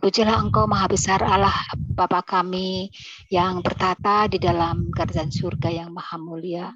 Terpujilah Engkau Maha Besar Allah Bapa kami yang bertata di dalam kerajaan surga yang maha mulia.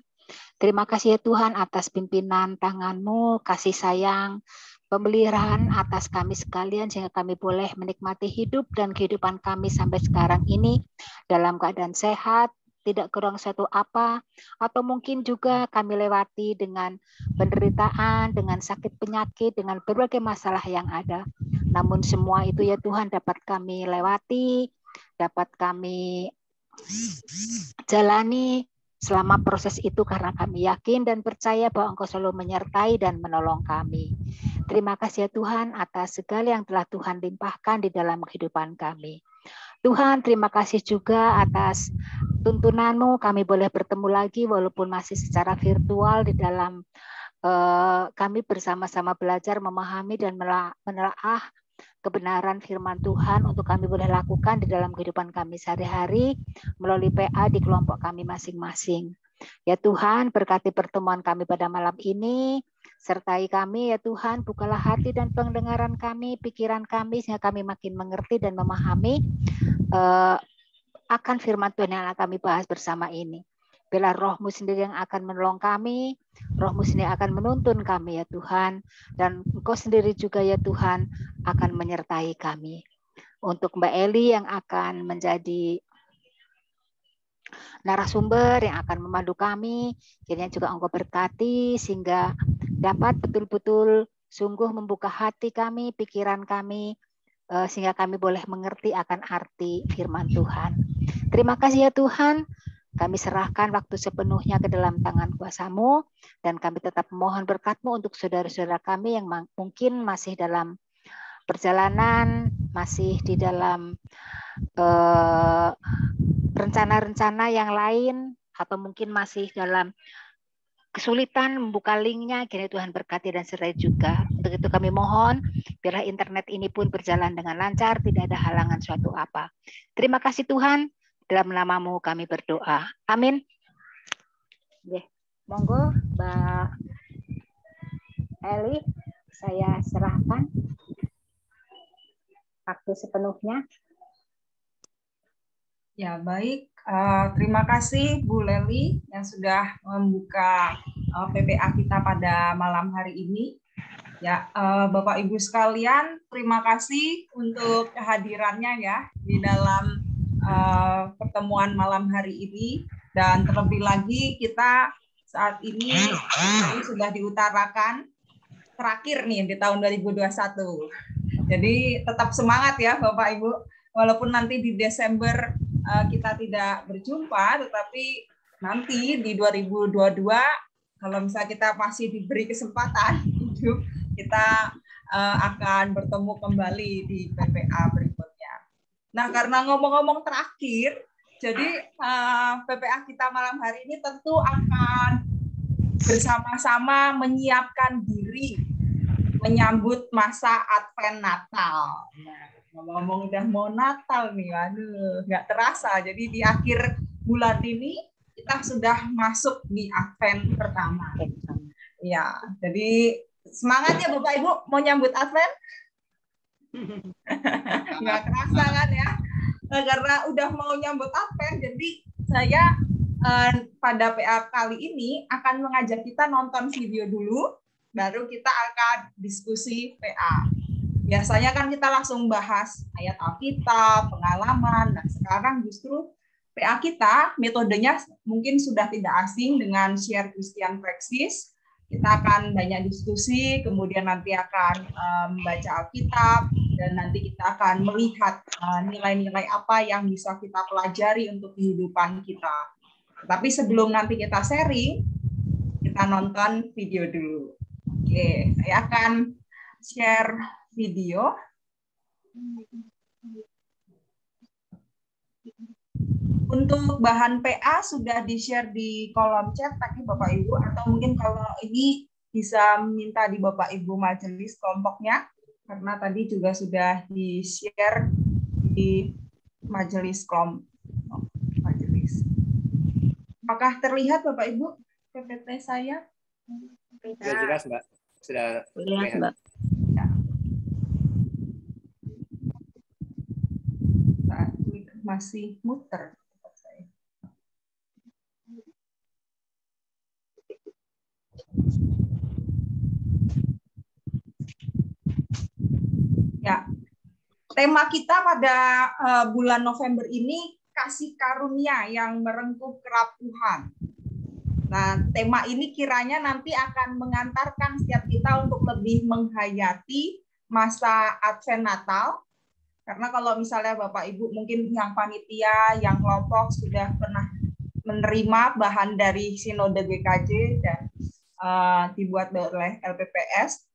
Terima kasih ya Tuhan atas pimpinan tangan-Mu, kasih sayang, pemeliharaan atas kami sekalian sehingga kami boleh menikmati hidup dan kehidupan kami sampai sekarang ini dalam keadaan sehat, tidak kurang satu apa, atau mungkin juga kami lewati dengan penderitaan, dengan sakit penyakit, dengan berbagai masalah yang ada. Namun semua itu ya Tuhan dapat kami lewati, dapat kami jalani selama proses itu karena kami yakin dan percaya bahwa Engkau selalu menyertai dan menolong kami. Terima kasih ya Tuhan atas segala yang telah Tuhan limpahkan di dalam kehidupan kami. Tuhan, terima kasih juga atas tuntunan-Mu kami boleh bertemu lagi walaupun masih secara virtual di dalam kami bersama-sama belajar memahami dan menelaah kebenaran firman Tuhan untuk kami boleh lakukan di dalam kehidupan kami sehari-hari melalui PA di kelompok kami masing-masing. Ya Tuhan, berkati pertemuan kami pada malam ini, sertai kami ya Tuhan, bukalah hati dan pendengaran kami, pikiran kami, sehingga kami makin mengerti dan memahami akan firman Tuhan yang akan kami bahas bersama ini. Biarlah Roh-Mu sendiri yang akan menolong kami, Roh-Mu sendiri akan menuntun kami ya Tuhan, dan Engkau sendiri juga ya Tuhan akan menyertai kami. Untuk Mbak Eli yang akan menjadi narasumber yang akan memandu kami, kiranya juga Engkau berkati sehingga dapat betul-betul sungguh membuka hati kami, pikiran kami, sehingga kami boleh mengerti akan arti firman Tuhan. Terima kasih ya Tuhan. Kami serahkan waktu sepenuhnya ke dalam tangan kuasa-Mu dan kami tetap mohon berkat-Mu untuk saudara-saudara kami yang mungkin masih dalam perjalanan, masih di dalam rencana-rencana yang lain atau mungkin masih dalam kesulitan membuka linknya, kiranya Tuhan berkati dan sertai juga. Untuk itu kami mohon, biarlah internet ini pun berjalan dengan lancar, tidak ada halangan suatu apa. Terima kasih Tuhan, dalam nama-Mu kami berdoa. Amin. Oke, monggo Mbak Eli, saya serahkan waktu sepenuhnya. Ya, baik. Terima kasih Bu Leli yang sudah membuka PPA kita pada malam hari ini. Ya, Bapak Ibu sekalian, terima kasih untuk kehadirannya ya di dalam pertemuan malam hari ini. Dan terlebih lagi kita saat ini sudah diutarakan terakhir nih di tahun 2021. Jadi tetap semangat ya Bapak Ibu. Walaupun nanti di Desember kita tidak berjumpa, tetapi nanti di 2022 kalau misalnya kita masih diberi kesempatan hidup, kita akan bertemu kembali di PPA berikutnya. Nah, karena ngomong-ngomong terakhir, jadi PPA kita malam hari ini tentu akan bersama-sama menyiapkan diri menyambut masa Advent Natal. Nah, ngomong-ngomong udah mau Natal nih, waduh, nggak terasa. Jadi di akhir bulan ini kita sudah masuk di Advent pertama. Ya, jadi semangat ya Bapak Ibu mau nyambut Advent. Nggak terasa kan ya? Nah, karena udah mau nyambut Advent, jadi saya pada PA kali ini akan mengajak kita nonton video dulu, baru kita akan diskusi PA. Biasanya kan kita langsung bahas ayat Alkitab, pengalaman. Nah, sekarang justru PA kita metodenya mungkin sudah tidak asing dengan share Christian Praxis. Kita akan banyak diskusi, kemudian nanti akan membaca Alkitab, dan nanti kita akan melihat nilai-nilai apa yang bisa kita pelajari untuk kehidupan kita. Tapi sebelum nanti kita sharing, kita nonton video dulu. Oke, saya akan share video. Untuk bahan PA sudah di-share di kolom chat tadi Bapak Ibu, atau mungkin kalau ini bisa minta di Bapak Ibu majelis kelompoknya, karena tadi juga sudah di-share di majelis kelompok. Apakah terlihat Bapak Ibu PPT saya? Sudah jelas Mbak. Sudah terlihat Mbak. Ya. masih muter. Ya, tema kita pada bulan November ini kasih karunia yang merengkuh kerap Tuhan. Nah, tema ini kiranya nanti akan mengantarkan setiap kita untuk lebih menghayati masa Advent Natal. Karena kalau misalnya Bapak Ibu mungkin yang panitia, yang kelompok sudah pernah menerima bahan dari Sinode GKJ dan dibuat oleh LPPS,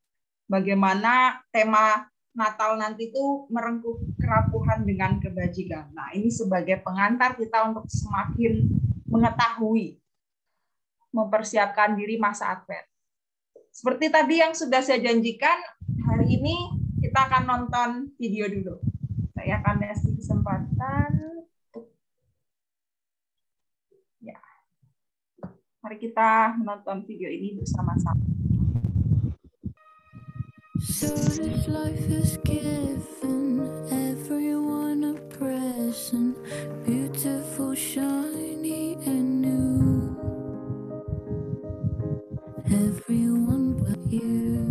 bagaimana tema Natal nanti itu merengkuh kerapuhan dengan kebajikan. Nah, ini sebagai pengantar kita untuk semakin mengetahui, mempersiapkan diri masa Advent. Seperti tadi yang sudah saya janjikan, hari ini kita akan nonton video dulu. Saya akan kasih kesempatan. Ya. Mari kita menonton video ini bersama-sama. So this life has given everyone a present, beautiful, shiny and new. Everyone but you.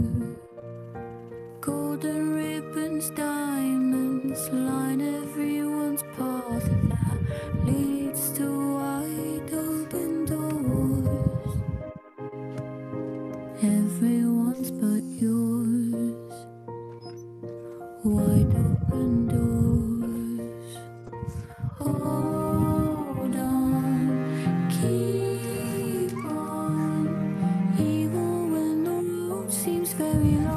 Golden ribbons, diamonds line everyone's path that leads to wide open doors. Everyone's but yours. Wide open doors. Hold on, keep on, even when the road seems very long.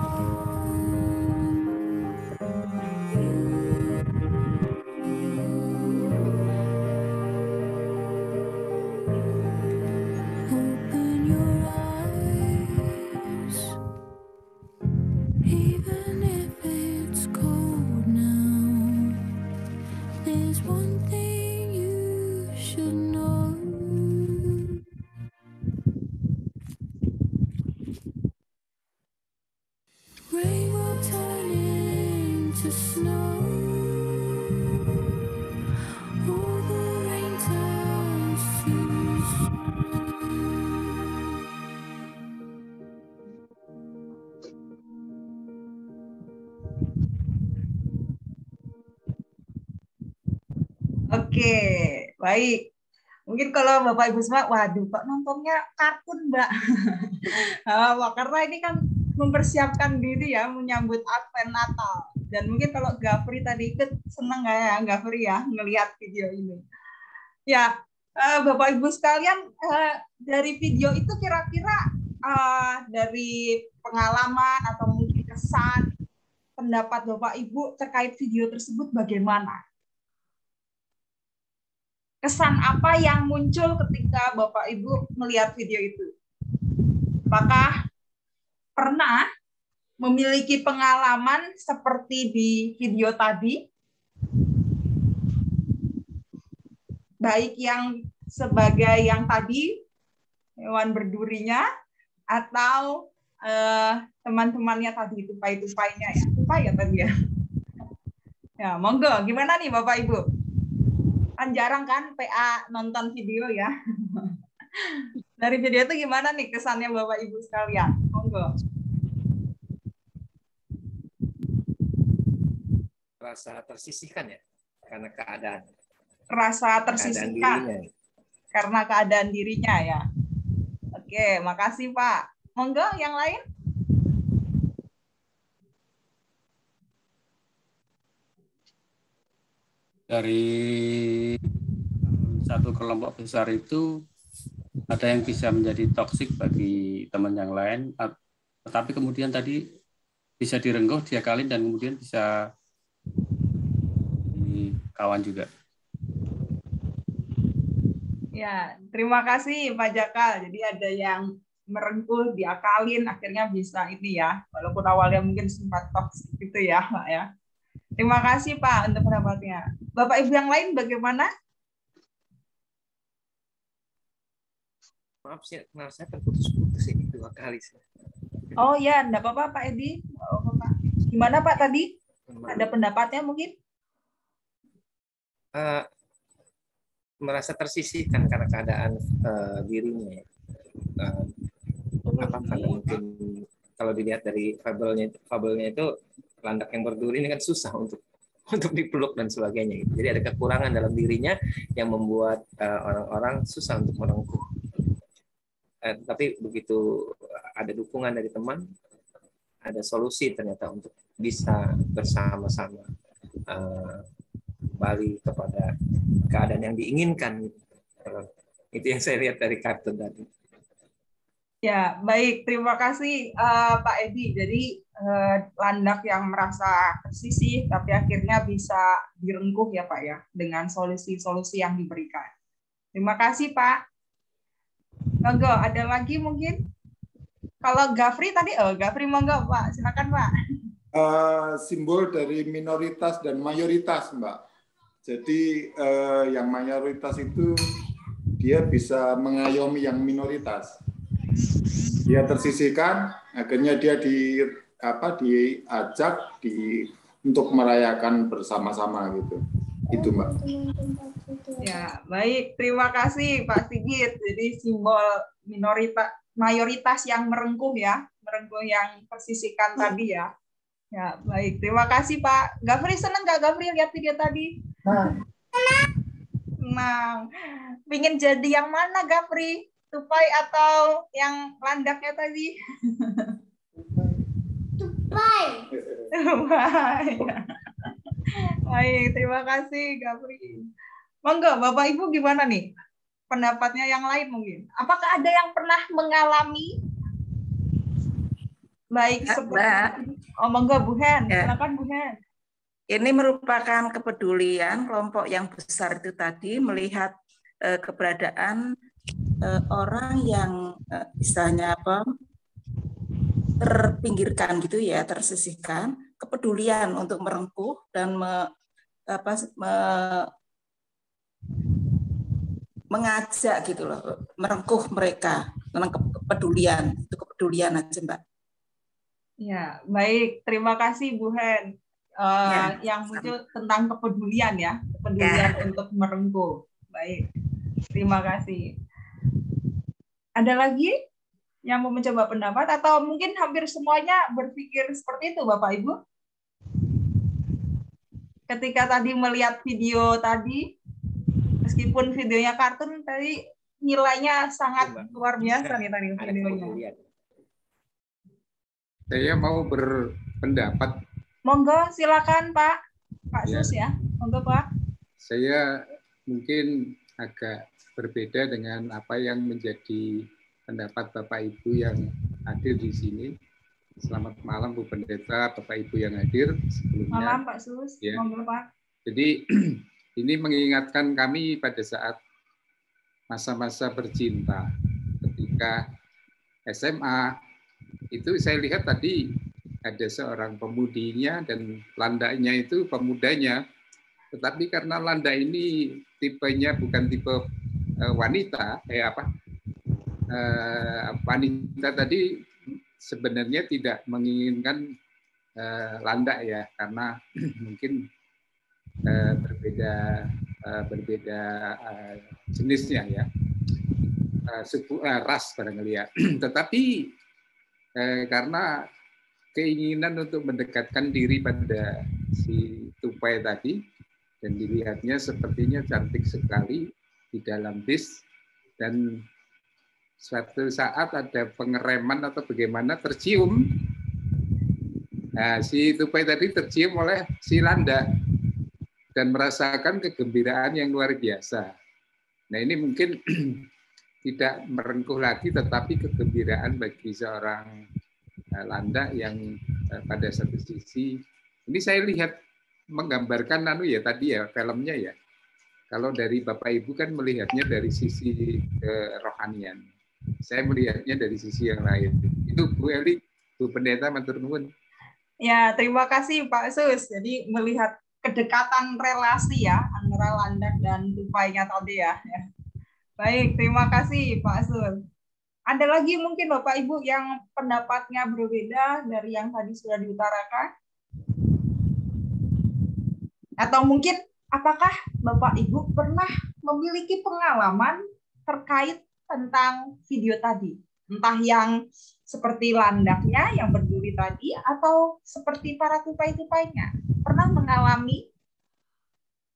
Open your eyes, even if it's cold now. There's one thing you should know. Rain will turn into snow. All the rain turns to Oke, baik. Mungkin kalau Bapak Ibu semua, waduh, kok nontonnya kartun, Mbak? Karena ini kan mempersiapkan diri ya, menyambut Advent Natal. Dan mungkin kalau Gafri tadi ikut, senang nggak ya, Gafri ya, ngelihat video ini. Ya, Bapak Ibu sekalian, dari video itu kira-kira dari pengalaman atau mungkin kesan, pendapat Bapak Ibu terkait video tersebut bagaimana? Kesan apa yang muncul ketika Bapak Ibu melihat video itu? Apakah pernah memiliki pengalaman seperti di video tadi? Baik yang sebagai yang tadi, hewan berdurinya, atau teman-temannya tadi, tupai-tupainya ya. Tupai ya tadi ya? Ya, monggo. Gimana nih Bapak Ibu? Kan jarang kan PA nonton video ya. Dari video itu gimana nih kesannya Bapak Ibu sekalian? Monggo. Rasa tersisihkan ya, karena keadaan. Rasa tersisihkan karena keadaan dirinya ya. Oke, makasih Pak. Monggo yang lain. Dari satu kelompok besar itu ada yang bisa menjadi toksik bagi teman yang lain, tetapi kemudian tadi bisa direngkuh, diakalin, dan kemudian bisa di kawan juga. Ya, terima kasih Pak Jakal. Jadi ada yang merengkuh, diakalin, akhirnya bisa ini ya. Walaupun awalnya mungkin sempat toksik gitu ya, Pak ya. Terima kasih Pak untuk pendapatnya. Bapak Ibu yang lain bagaimana? Maaf sih, kenal saya terputus-putus ini 2 kali sih. Oh ya, enggak apa-apa Pak Edi. Gimana Pak tadi? Ada pendapatnya mungkin? merasa tersisihkan karena keadaan dirinya. Karena mungkin kalau dilihat dari fabelnya itu landak yang berduri ini kan susah untuk dipeluk dan sebagainya. Jadi ada kekurangan dalam dirinya yang membuat orang-orang susah untuk merengkuh. Tapi begitu ada dukungan dari teman, ada solusi ternyata untuk bisa bersama-sama kembali kepada keadaan yang diinginkan. Itu yang saya lihat dari kartun tadi. Ya, baik. Terima kasih Pak Edi. Jadi landak yang merasa tersisih tapi akhirnya bisa direngkuh ya Pak ya, dengan solusi-solusi yang diberikan. Terima kasih Pak. Monggo, ada lagi mungkin? Kalau Gafri tadi, Gafri monggo Pak, silakan Pak. Simbol dari minoritas dan mayoritas Mbak. Jadi yang mayoritas itu dia bisa mengayomi yang minoritas. Dia tersisihkan, akhirnya dia diajak untuk merayakan bersama-sama gitu. Itu Mbak. Ya, baik. Terima kasih Pak Sigit. Jadi simbol mayoritas yang merengkuh ya, merengkuh yang tersisihkan tadi ya. Ya, baik. Terima kasih Pak. Gafri senang nggak Gafri lihat video tadi? Senang. Pengen jadi yang mana Gafri? Tupai atau yang landaknya tadi? Tupai. Tupai. Baik, terima kasih Gafri. Monggo, Bapak Ibu gimana nih? Pendapatnya yang lain mungkin. Apakah ada yang pernah mengalami baik seperti monggo Bu Hen, silakan Bu Hen. Ini merupakan kepedulian kelompok yang besar itu tadi melihat keberadaan orang yang istilahnya terpinggirkan gitu ya, tersisihkan, kepedulian untuk merengkuh dan mengajak gitu loh, merengkuh mereka, memang kepedulian, itu kepedulian aja Mbak. Ya, baik, terima kasih Bu Hen. Yang muncul tentang kepedulian ya, kepedulian untuk merengkuh. Baik, terima kasih. Ada lagi yang mau mencoba pendapat atau mungkin hampir semuanya berpikir seperti itu Bapak Ibu? Ketika tadi melihat video tadi, meskipun videonya kartun tadi nilainya sangat luar biasa nih tadi videonya. Saya mau berpendapat. Monggo silakan Pak Sus ya. Monggo Pak. Saya mungkin agak berbeda dengan apa yang menjadi pendapat Bapak Ibu yang hadir di sini. Selamat malam Bu Pendeta, Bapak Ibu yang hadir sebelumnya. Malam Pak Sus. Ya. Monggo Pak. Jadi ini mengingatkan kami pada saat masa-masa bercinta ketika SMA itu saya lihat tadi ada seorang pemudinya dan landaknya itu pemudanya, tetapi karena landak ini tipenya bukan tipe wanita, wanita tadi sebenarnya tidak menginginkan landak ya, karena mungkin berbeda jenisnya ya, suku ras barangkali ya. Tetapi karena keinginan untuk mendekatkan diri pada si tupai tadi dan dilihatnya sepertinya cantik sekali di dalam bis, dan suatu saat ada pengereman atau bagaimana tercium. Nah, si tupai tadi tercium oleh si landak dan merasakan kegembiraan yang luar biasa. Nah, ini mungkin tidak merengkuh lagi, tetapi kegembiraan bagi seorang landak yang pada satu sisi, ini saya lihat menggambarkan tadi ya filmnya ya. Kalau dari Bapak Ibu kan melihatnya dari sisi kerohanian. Saya melihatnya dari sisi yang lain. Itu Bu Eli, Bu Pendeta, matur nuwun. Ya, terima kasih Pak Sus. Jadi melihat kedekatan relasi ya antara landak dan tupainya tadi ya. Baik, terima kasih Pak Sus. Ada lagi mungkin Bapak Ibu yang pendapatnya berbeda dari yang tadi sudah diutarakan? Atau mungkin apakah Bapak Ibu pernah memiliki pengalaman terkait tentang video tadi. Entah yang seperti landaknya yang berduri tadi atau seperti para tupai-tupainya. Pernah mengalami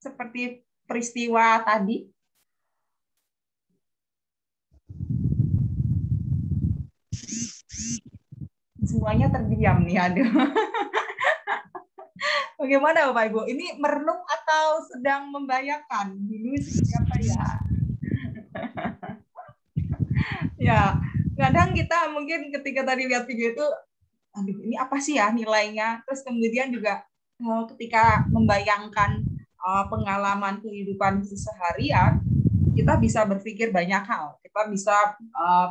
seperti peristiwa tadi? Semuanya terdiam nih, aduh. Bagaimana Bapak Ibu? Ini merenung atau sedang membayangkan? Dulu seperti apa ya? Ya, kadang kita mungkin ketika tadi lihat video itu, aduh ini apa sih ya nilainya? Terus kemudian juga ketika membayangkan pengalaman kehidupan seharian, kita bisa berpikir banyak hal. Kita bisa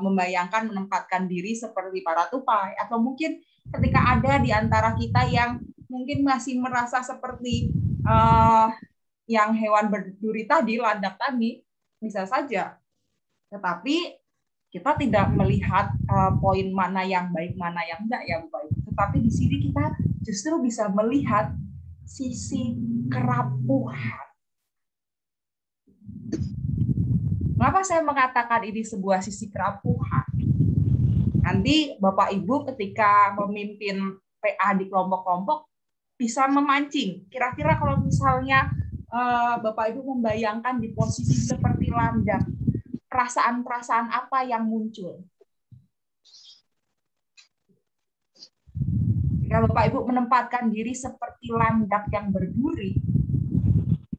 membayangkan, menempatkan diri seperti para tupai, atau mungkin ketika ada di antara kita yang mungkin masih merasa seperti yang hewan berduri tadi, landak tadi, bisa saja. Tetapi kita tidak melihat poin mana yang baik, mana yang enggak ya Bapak Ibu. Tetapi di sini kita justru bisa melihat sisi kerapuhan. Mengapa saya mengatakan ini sebuah sisi kerapuhan? Nanti Bapak Ibu ketika memimpin PA di kelompok-kelompok bisa memancing. Kira-kira kalau misalnya Bapak Ibu membayangkan di posisi seperti landak, perasaan-perasaan apa yang muncul? Jika Bapak Ibu menempatkan diri seperti landak yang berduri,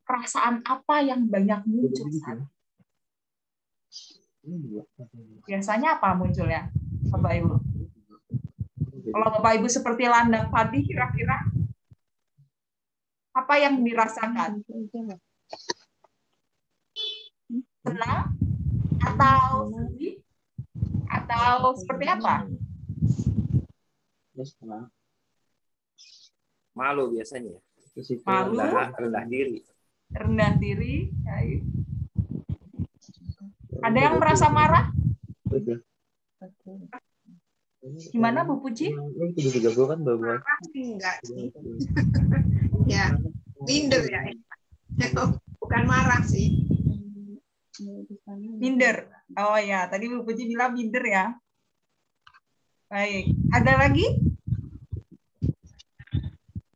perasaan apa yang banyak muncul saat? Biasanya apa munculnya, Bapak Ibu? Kalau Bapak Ibu seperti landak tadi, kira-kira apa yang dirasakan? Senang? Atau sedih? Atau seperti apa? Malu biasanya. Malu, rendah diri. rendah diri. Ada yang merasa marah? Gimana Bu Puji? Marah sih enggak sih. Ya, minder ya. Bukan marah sih. Minder. Oh ya, tadi Bu Puji bilang minder ya. Baik, ada lagi?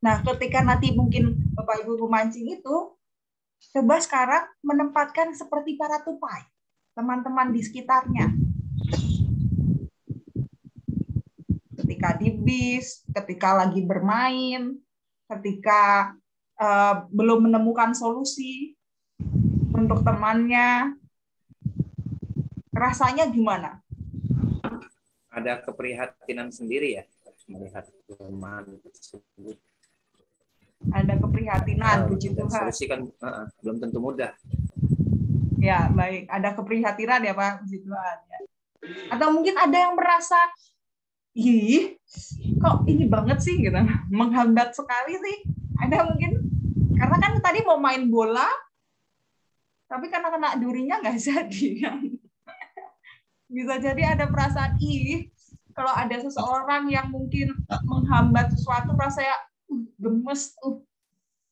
Nah, ketika nanti mungkin Bapak Ibu memancing itu, coba sekarang menempatkan seperti para tupai, teman-teman di sekitarnya. Ketika di bis, ketika lagi bermain, ketika belum menemukan solusi untuk temannya, rasanya gimana? Ada keprihatinan sendiri ya melihat teman tersebut. Ada keprihatinan, puji Tuhan. Solusi kan belum tentu mudah. Ya, baik. Ada keprihatinan ya Pak, puji Tuhan. Ya. Atau mungkin ada yang merasa, ih, kok ini banget sih, gitu, menghambat sekali sih. Ada mungkin, karena kan tadi mau main bola, tapi karena kena durinya nggak jadi. Bisa jadi ada perasaan, ih, kalau ada seseorang yang mungkin menghambat sesuatu, rasanya gemes.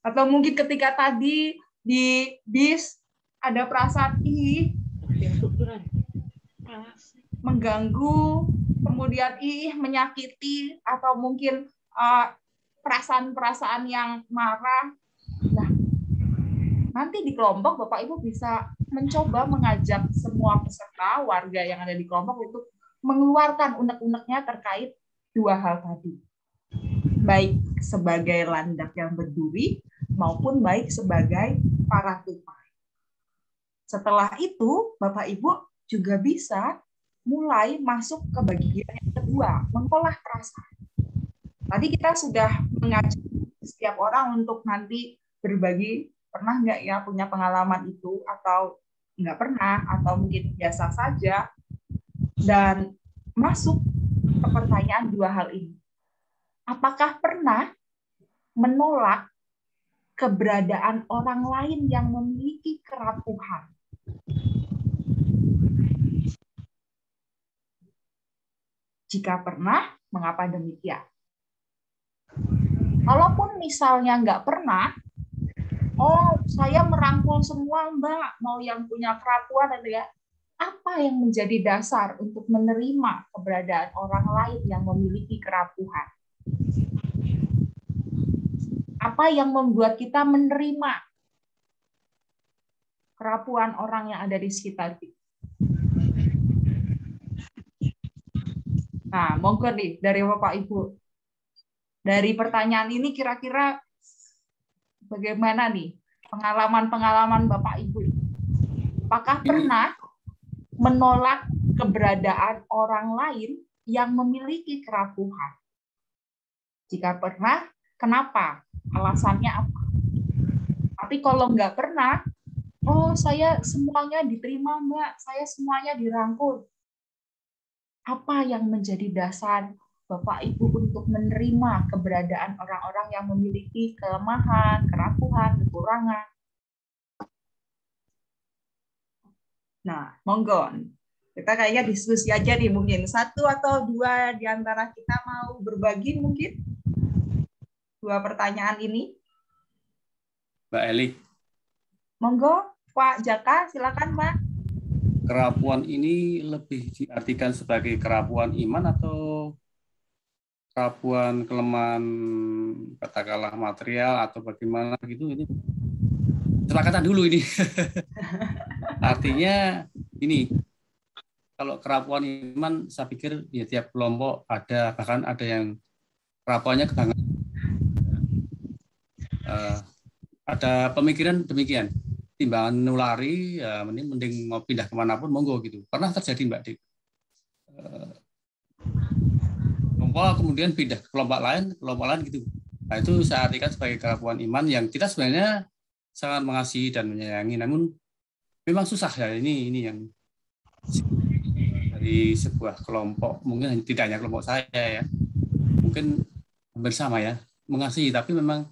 Atau mungkin ketika tadi di bis, ada perasaan, ih, mengganggu, kemudian menyakiti, atau mungkin perasaan-perasaan yang marah. Nah, nanti di kelompok Bapak Ibu bisa mencoba mengajak semua peserta warga yang ada di kelompok untuk mengeluarkan unek-uneknya terkait dua hal tadi. Baik sebagai landak yang berduri maupun baik sebagai para tupai. Setelah itu, Bapak Ibu juga bisa mulai masuk ke bagian yang kedua, mengolah perasaan. Tadi kita sudah mengajak setiap orang untuk nanti berbagi, pernah nggak ya punya pengalaman itu, atau nggak pernah, atau mungkin biasa saja, dan masuk ke pertanyaan dua hal ini. Apakah pernah menolak keberadaan orang lain yang memiliki kerapuhan? Jika pernah, mengapa demikian? Kalaupun misalnya nggak pernah, oh saya merangkul semua Mbak, mau yang punya kerapuan dan ya. Apa yang menjadi dasar untuk menerima keberadaan orang lain yang memiliki kerapuhan? Apa yang membuat kita menerima kerapuhan orang yang ada di sekitar kita? Nah, monggo nih dari Bapak Ibu. Dari pertanyaan ini kira-kira bagaimana nih pengalaman-pengalaman Bapak Ibu? Apakah pernah menolak keberadaan orang lain yang memiliki kerapuhan? Jika pernah, kenapa? Alasannya apa? Tapi kalau nggak pernah, oh saya semuanya diterima Mbak, saya semuanya dirangkul. Apa yang menjadi dasar Bapak Ibu untuk menerima keberadaan orang-orang yang memiliki kelemahan, kerapuhan, kekurangan? Nah, monggo. Kita kayaknya diskusi aja nih mungkin. 1 atau 2 di antara kita mau berbagi mungkin 2 pertanyaan ini. Mbak Eli. Monggo, Pak Jaka, silakan Pak. Kerapuan ini lebih diartikan sebagai kerapuan iman atau kerapuan kelemahan katakanlah material atau bagaimana gitu, ini kesepakatan dulu ini. Artinya ini, kalau kerapuan iman saya pikir ya tiap kelompok ada, bahkan ada yang kerapuannya kebangetan. Ada pemikiran demikian, timbangan nulari ya mending mau pindah kemanapun monggo gitu. Pernah terjadi Mbak Dik. Kelompok kemudian pindah ke kelompok lain gitu. Nah, itu saya artikan sebagai kerapuan iman yang kita sebenarnya sangat mengasihi dan menyayangi, namun memang susah ya, ini yang dari sebuah kelompok, mungkin tidak hanya kelompok saya ya, mungkin bersama ya, mengasihi, tapi memang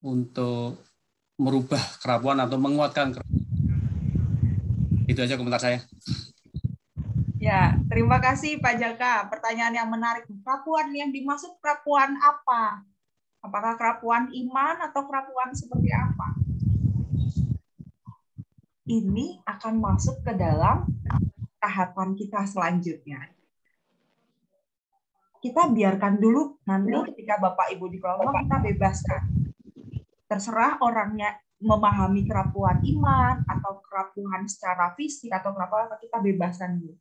untuk merubah kerapuan atau menguatkan kerapuan. Itu aja komentar saya. Ya, terima kasih Pak Jaka. Pertanyaan yang menarik. Kerapuan yang dimaksud kerapuan apa? Apakah kerapuan iman atau kerapuan seperti apa? Ini akan masuk ke dalam tahapan kita selanjutnya. Kita biarkan dulu, nanti ketika Bapak Ibu di kelompok kita bebaskan. Terserah orangnya memahami kerapuan iman atau kerapuan secara fisik atau kerapuan apa, kita bebaskan dulu.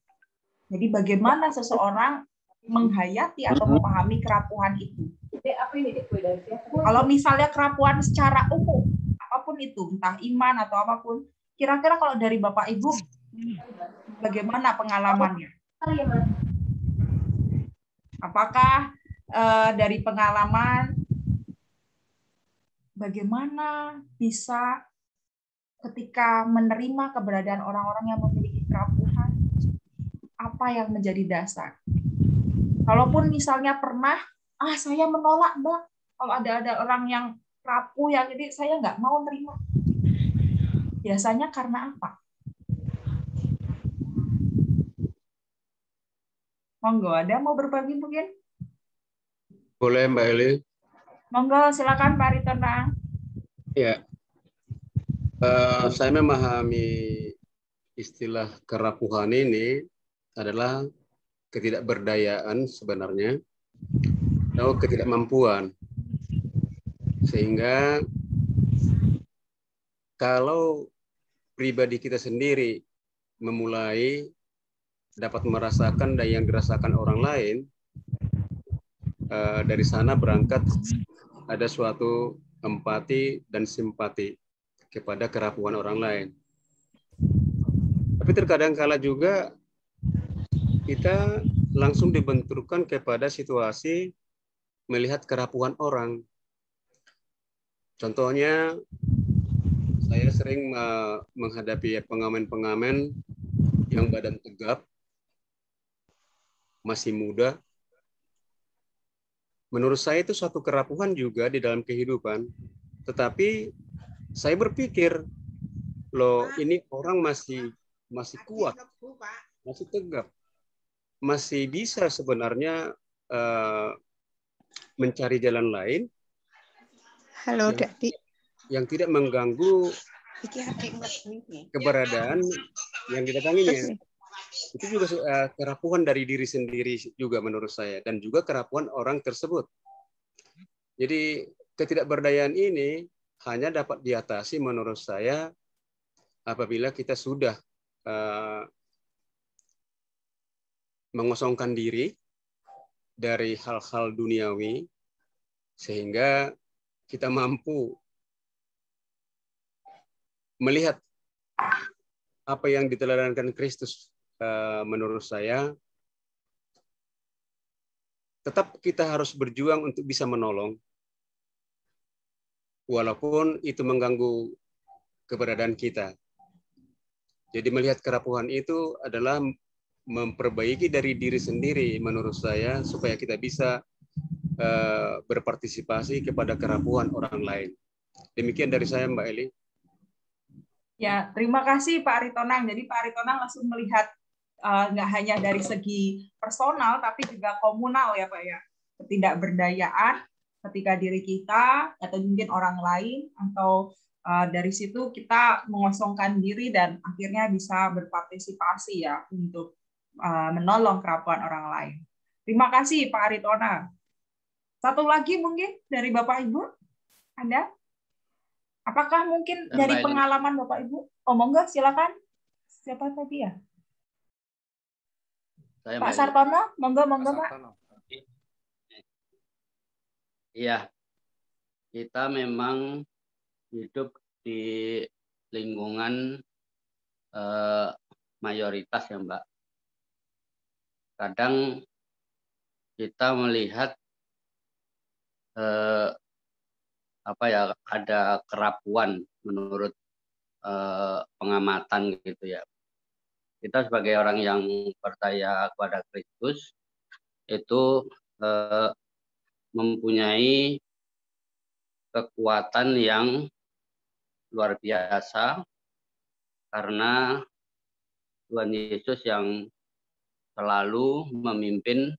Jadi bagaimana seseorang menghayati atau memahami kerapuan itu. Kalau misalnya kerapuan secara umum, apapun itu, entah iman atau apapun, kira-kira kalau dari Bapak Ibu, bagaimana pengalamannya? Apakah dari pengalaman, bagaimana bisa ketika menerima keberadaan orang-orang yang memiliki kerapuhan, apa yang menjadi dasar? Kalaupun misalnya pernah, saya menolak Mbak, kalau ada orang yang rapuh yang jadi saya nggak mau terima. Biasanya karena apa? Monggo, ada mau berbagi mungkin? Boleh Mbak Eli. Monggo, silakan Pak Ritonang. Ya, saya memahami istilah kerapuhan ini adalah ketidakberdayaan sebenarnya atau ketidakmampuan. Sehingga kalau pribadi kita sendiri memulai dapat merasakan dan yang dirasakan orang lain, dari sana berangkat ada suatu empati dan simpati kepada kerapuhan orang lain. Tapi terkadang kala juga kita langsung dibenturkan kepada situasi melihat kerapuhan orang. Contohnya, saya sering menghadapi pengamen-pengamen yang badan tegap, masih muda. Menurut saya itu suatu kerapuhan juga di dalam kehidupan. Tetapi saya berpikir, loh ini orang masih kuat, masih tegap, masih bisa sebenarnya mencari jalan lain. Halo, Dadi. yang tidak mengganggu keberadaan yang didatanginya. Itu juga kerapuhan dari diri sendiri juga menurut saya, dan juga kerapuhan orang tersebut. Jadi ketidakberdayaan ini hanya dapat diatasi menurut saya apabila kita sudah mengosongkan diri dari hal-hal duniawi sehingga kita mampu melihat apa yang diteladankan Kristus. Menurut saya tetap kita harus berjuang untuk bisa menolong walaupun itu mengganggu keberadaan kita. Jadi melihat kerapuhan itu adalah memperbaiki dari diri sendiri menurut saya supaya kita bisa berpartisipasi kepada kerapuhan orang lain. Demikian dari saya, Mbak Eli. Ya, terima kasih Pak Aritonang. Jadi Pak Aritonang langsung melihat nggak hanya dari segi personal, tapi juga komunal ya Pak ya. Ketidakberdayaan ketika diri kita atau mungkin orang lain, atau dari situ kita mengosongkan diri dan akhirnya bisa berpartisipasi ya untuk menolong kerapuhan orang lain. Terima kasih Pak Aritonang. Satu lagi mungkin dari Bapak Ibu ada? Apakah mungkin dari pengalaman Bapak Ibu? Oh, monggo silakan. Siapa tadi ya? Pak Sartono, monggo Pak. Iya, kita memang hidup di lingkungan mayoritas ya Mbak. Kadang kita melihat ada kerapuan menurut pengamatan gitu ya. Kita sebagai orang yang percaya kepada Kristus itu mempunyai kekuatan yang luar biasa karena Tuhan Yesus yang selalu memimpin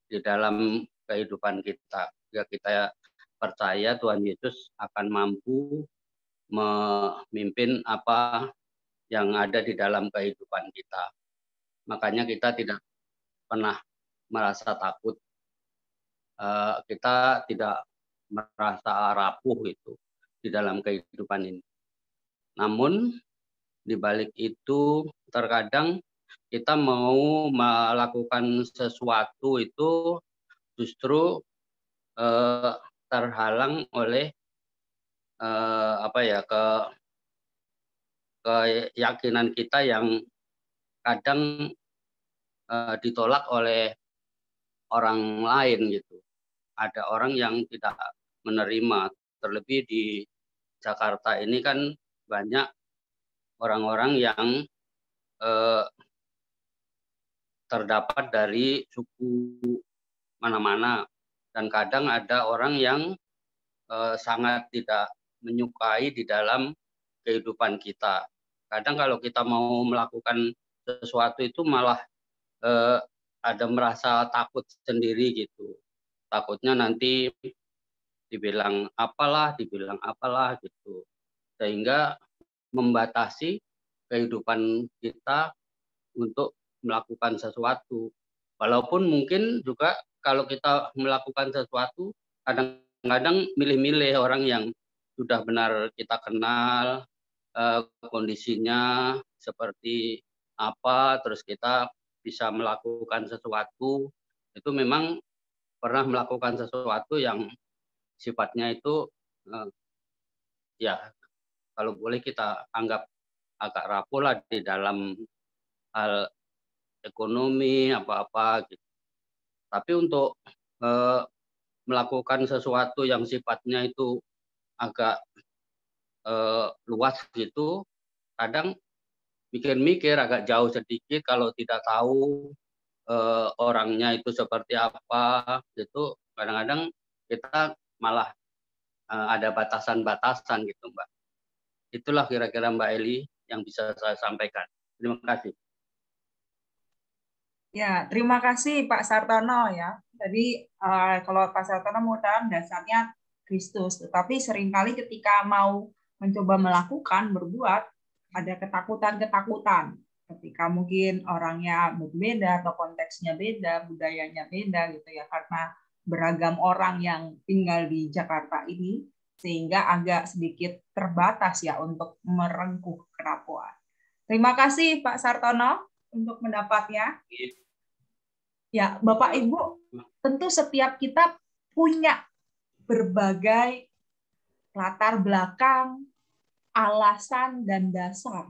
di dalam kehidupan kita. Jika kita percaya Tuhan Yesus akan mampu memimpin apa yang ada di dalam kehidupan kita. Makanya kita tidak pernah merasa takut. Kita tidak merasa rapuh itu di dalam kehidupan ini. Namun di balik itu terkadang kita mau melakukan sesuatu itu justru terhalang oleh keyakinan kita yang kadang ditolak oleh orang lain gitu. Ada orang yang tidak menerima, terlebih di Jakarta ini kan banyak orang-orang yang terdapat dari suku mana-mana, dan kadang ada orang yang sangat tidak menyukai di dalam kehidupan kita. Kadang kalau kita mau melakukan sesuatu itu malah ada merasa takut sendiri gitu. Takutnya nanti dibilang apalah gitu. Sehingga membatasi kehidupan kita untuk melakukan sesuatu. Walaupun mungkin juga kalau kita melakukan sesuatu kadang-kadang milih-milih orang yang sudah benar kita kenal, kondisinya seperti apa, terus kita bisa melakukan sesuatu. Itu memang pernah melakukan sesuatu yang sifatnya itu ya kalau boleh kita anggap agak rapuh lah di dalam hal ekonomi apa-apa gitu. Tapi untuk melakukan sesuatu yang sifatnya itu agak luas gitu, kadang mikir-mikir agak jauh sedikit kalau tidak tahu orangnya itu seperti apa gitu. Kadang-kadang kita malah ada batasan-batasan gitu Mbak. Itulah kira-kira Mbak Eli yang bisa saya sampaikan. Terima kasih. Ya, terima kasih Pak Sartono ya. Jadi kalau Pak Sartono mudah-mudahan dasarnya Kristus. Tetapi seringkali ketika mau mencoba melakukan, berbuat, ada ketakutan-ketakutan. Ketika mungkin orangnya berbeda atau konteksnya beda, budayanya beda gitu ya, karena beragam orang yang tinggal di Jakarta ini, sehingga agak sedikit terbatas ya untuk merengkuh kerapuhan. Terima kasih Pak Sartono untuk pendapatnya. Ya, Bapak Ibu, tentu setiap kita punya berbagai latar belakang, alasan, dan dasar.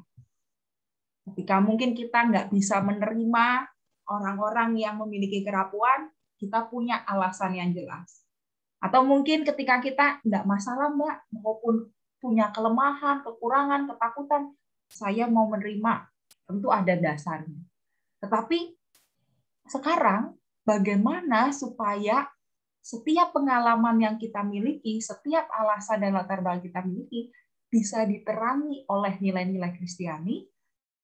Ketika mungkin kita nggak bisa menerima orang-orang yang memiliki kerapuhan, kita punya alasan yang jelas. Atau mungkin ketika kita nggak masalah, Mbak, maupun punya kelemahan, kekurangan, ketakutan, saya mau menerima, tentu ada dasarnya. Tetapi sekarang, bagaimana supaya setiap pengalaman yang kita miliki, setiap alasan dan latar belakang kita miliki, bisa diterangi oleh nilai-nilai Kristiani,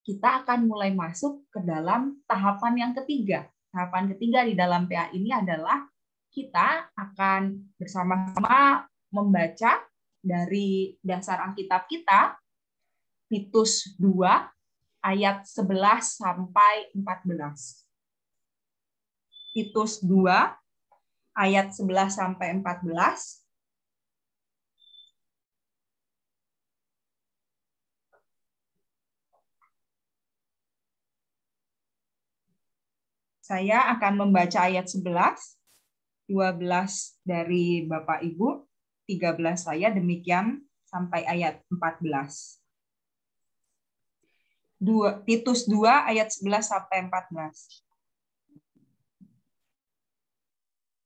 kita akan mulai masuk ke dalam tahapan yang ketiga. Tahapan ketiga di dalam PA ini adalah kita akan bersama-sama membaca dari dasar Alkitab kita, Titus 2, ayat 11 sampai 14. Titus 2, ayat 11 sampai 14. Saya akan membaca ayat 11, 12 dari Bapak Ibu, 13 saya, demikian sampai ayat 14. Titus 2 ayat 11 sampai 14.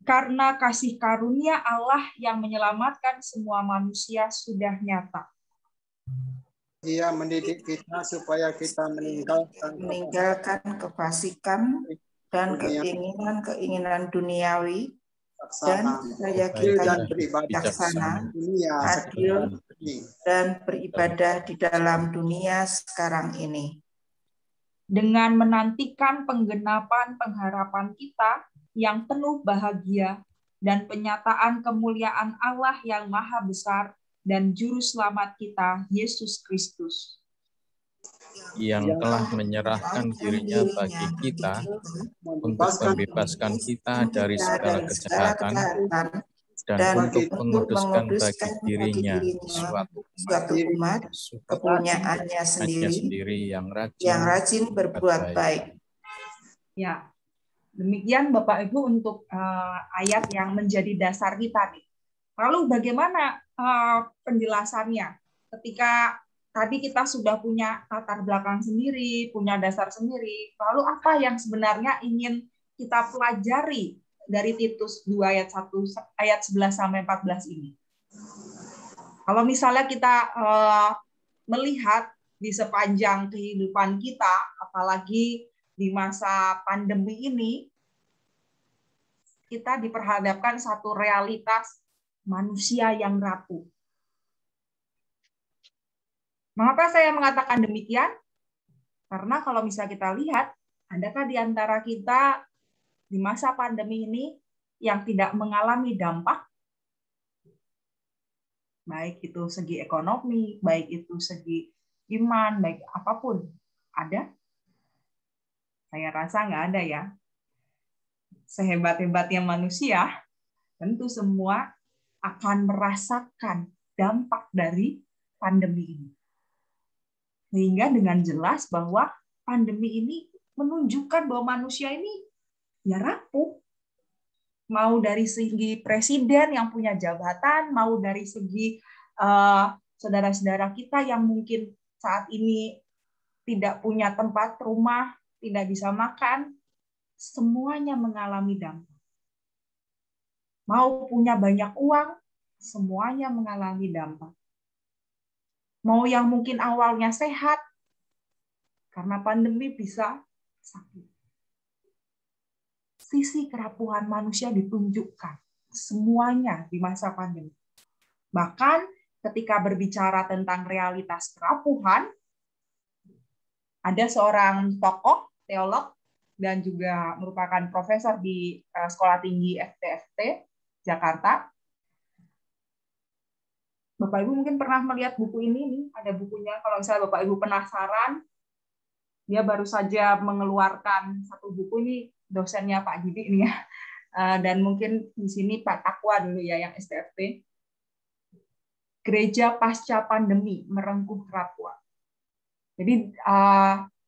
Karena kasih karunia Allah yang menyelamatkan semua manusia sudah nyata. Ia mendidik kita supaya kita meninggalkan kefasikan dan keinginan duniawi, dan supaya kita bijaksana, adil, dan beribadah di dalam dunia sekarang ini. Dengan menantikan penggenapan pengharapan kita yang penuh bahagia dan penyataan kemuliaan Allah yang maha besar dan Juru Selamat kita, Yesus Kristus, yang telah menyerahkan dirinya bagi kita untuk membebaskan kita dari segala kejahatan dan untuk menguduskan bagi dirinya suatu umat kepunyaannya sendiri yang rajin berbuat baik. Ya, demikian Bapak Ibu untuk ayat yang menjadi dasar kita nih. Lalu bagaimana penjelasannya? Ketika tadi kita sudah punya latar belakang sendiri, punya dasar sendiri, lalu apa yang sebenarnya ingin kita pelajari dari Titus 2 ayat 1 ayat 11 sampai 14 ini? Kalau misalnya kita melihat di sepanjang kehidupan kita, apalagi di masa pandemi ini, kita diperhadapkan satu realitas manusia yang rapuh. Mengapa saya mengatakan demikian? Karena kalau misalnya kita lihat, adakah di antara kita di masa pandemi ini yang tidak mengalami dampak? Baik itu segi ekonomi, baik itu segi iman, baik apapun. Ada? Saya rasa nggak ada ya. Sehebat-hebatnya manusia, tentu semua akan merasakan dampak dari pandemi ini. Sehingga dengan jelas bahwa pandemi ini menunjukkan bahwa manusia ini ya rapuh. Mau dari segi presiden yang punya jabatan, mau dari segi saudara-saudara kita yang mungkin saat ini tidak punya tempat rumah, tidak bisa makan, semuanya mengalami dampak. Mau punya banyak uang, semuanya mengalami dampak. Mau yang mungkin awalnya sehat, karena pandemi bisa sakit. Sisi kerapuhan manusia ditunjukkan semuanya di masa pandemi. Bahkan ketika berbicara tentang realitas kerapuhan, ada seorang tokoh, teolog, dan juga merupakan profesor di Sekolah Tinggi FTFT, Jakarta, Bapak Ibu mungkin pernah melihat buku ini nih, ada bukunya. Kalau misalnya Bapak Ibu penasaran, dia baru saja mengeluarkan satu buku ini, dosennya Pak Didi ini ya. Dan mungkin di sini Pak Takwa dulu ya yang STFP. Gereja Pasca Pandemi Merengkuh Kerapuhan. Jadi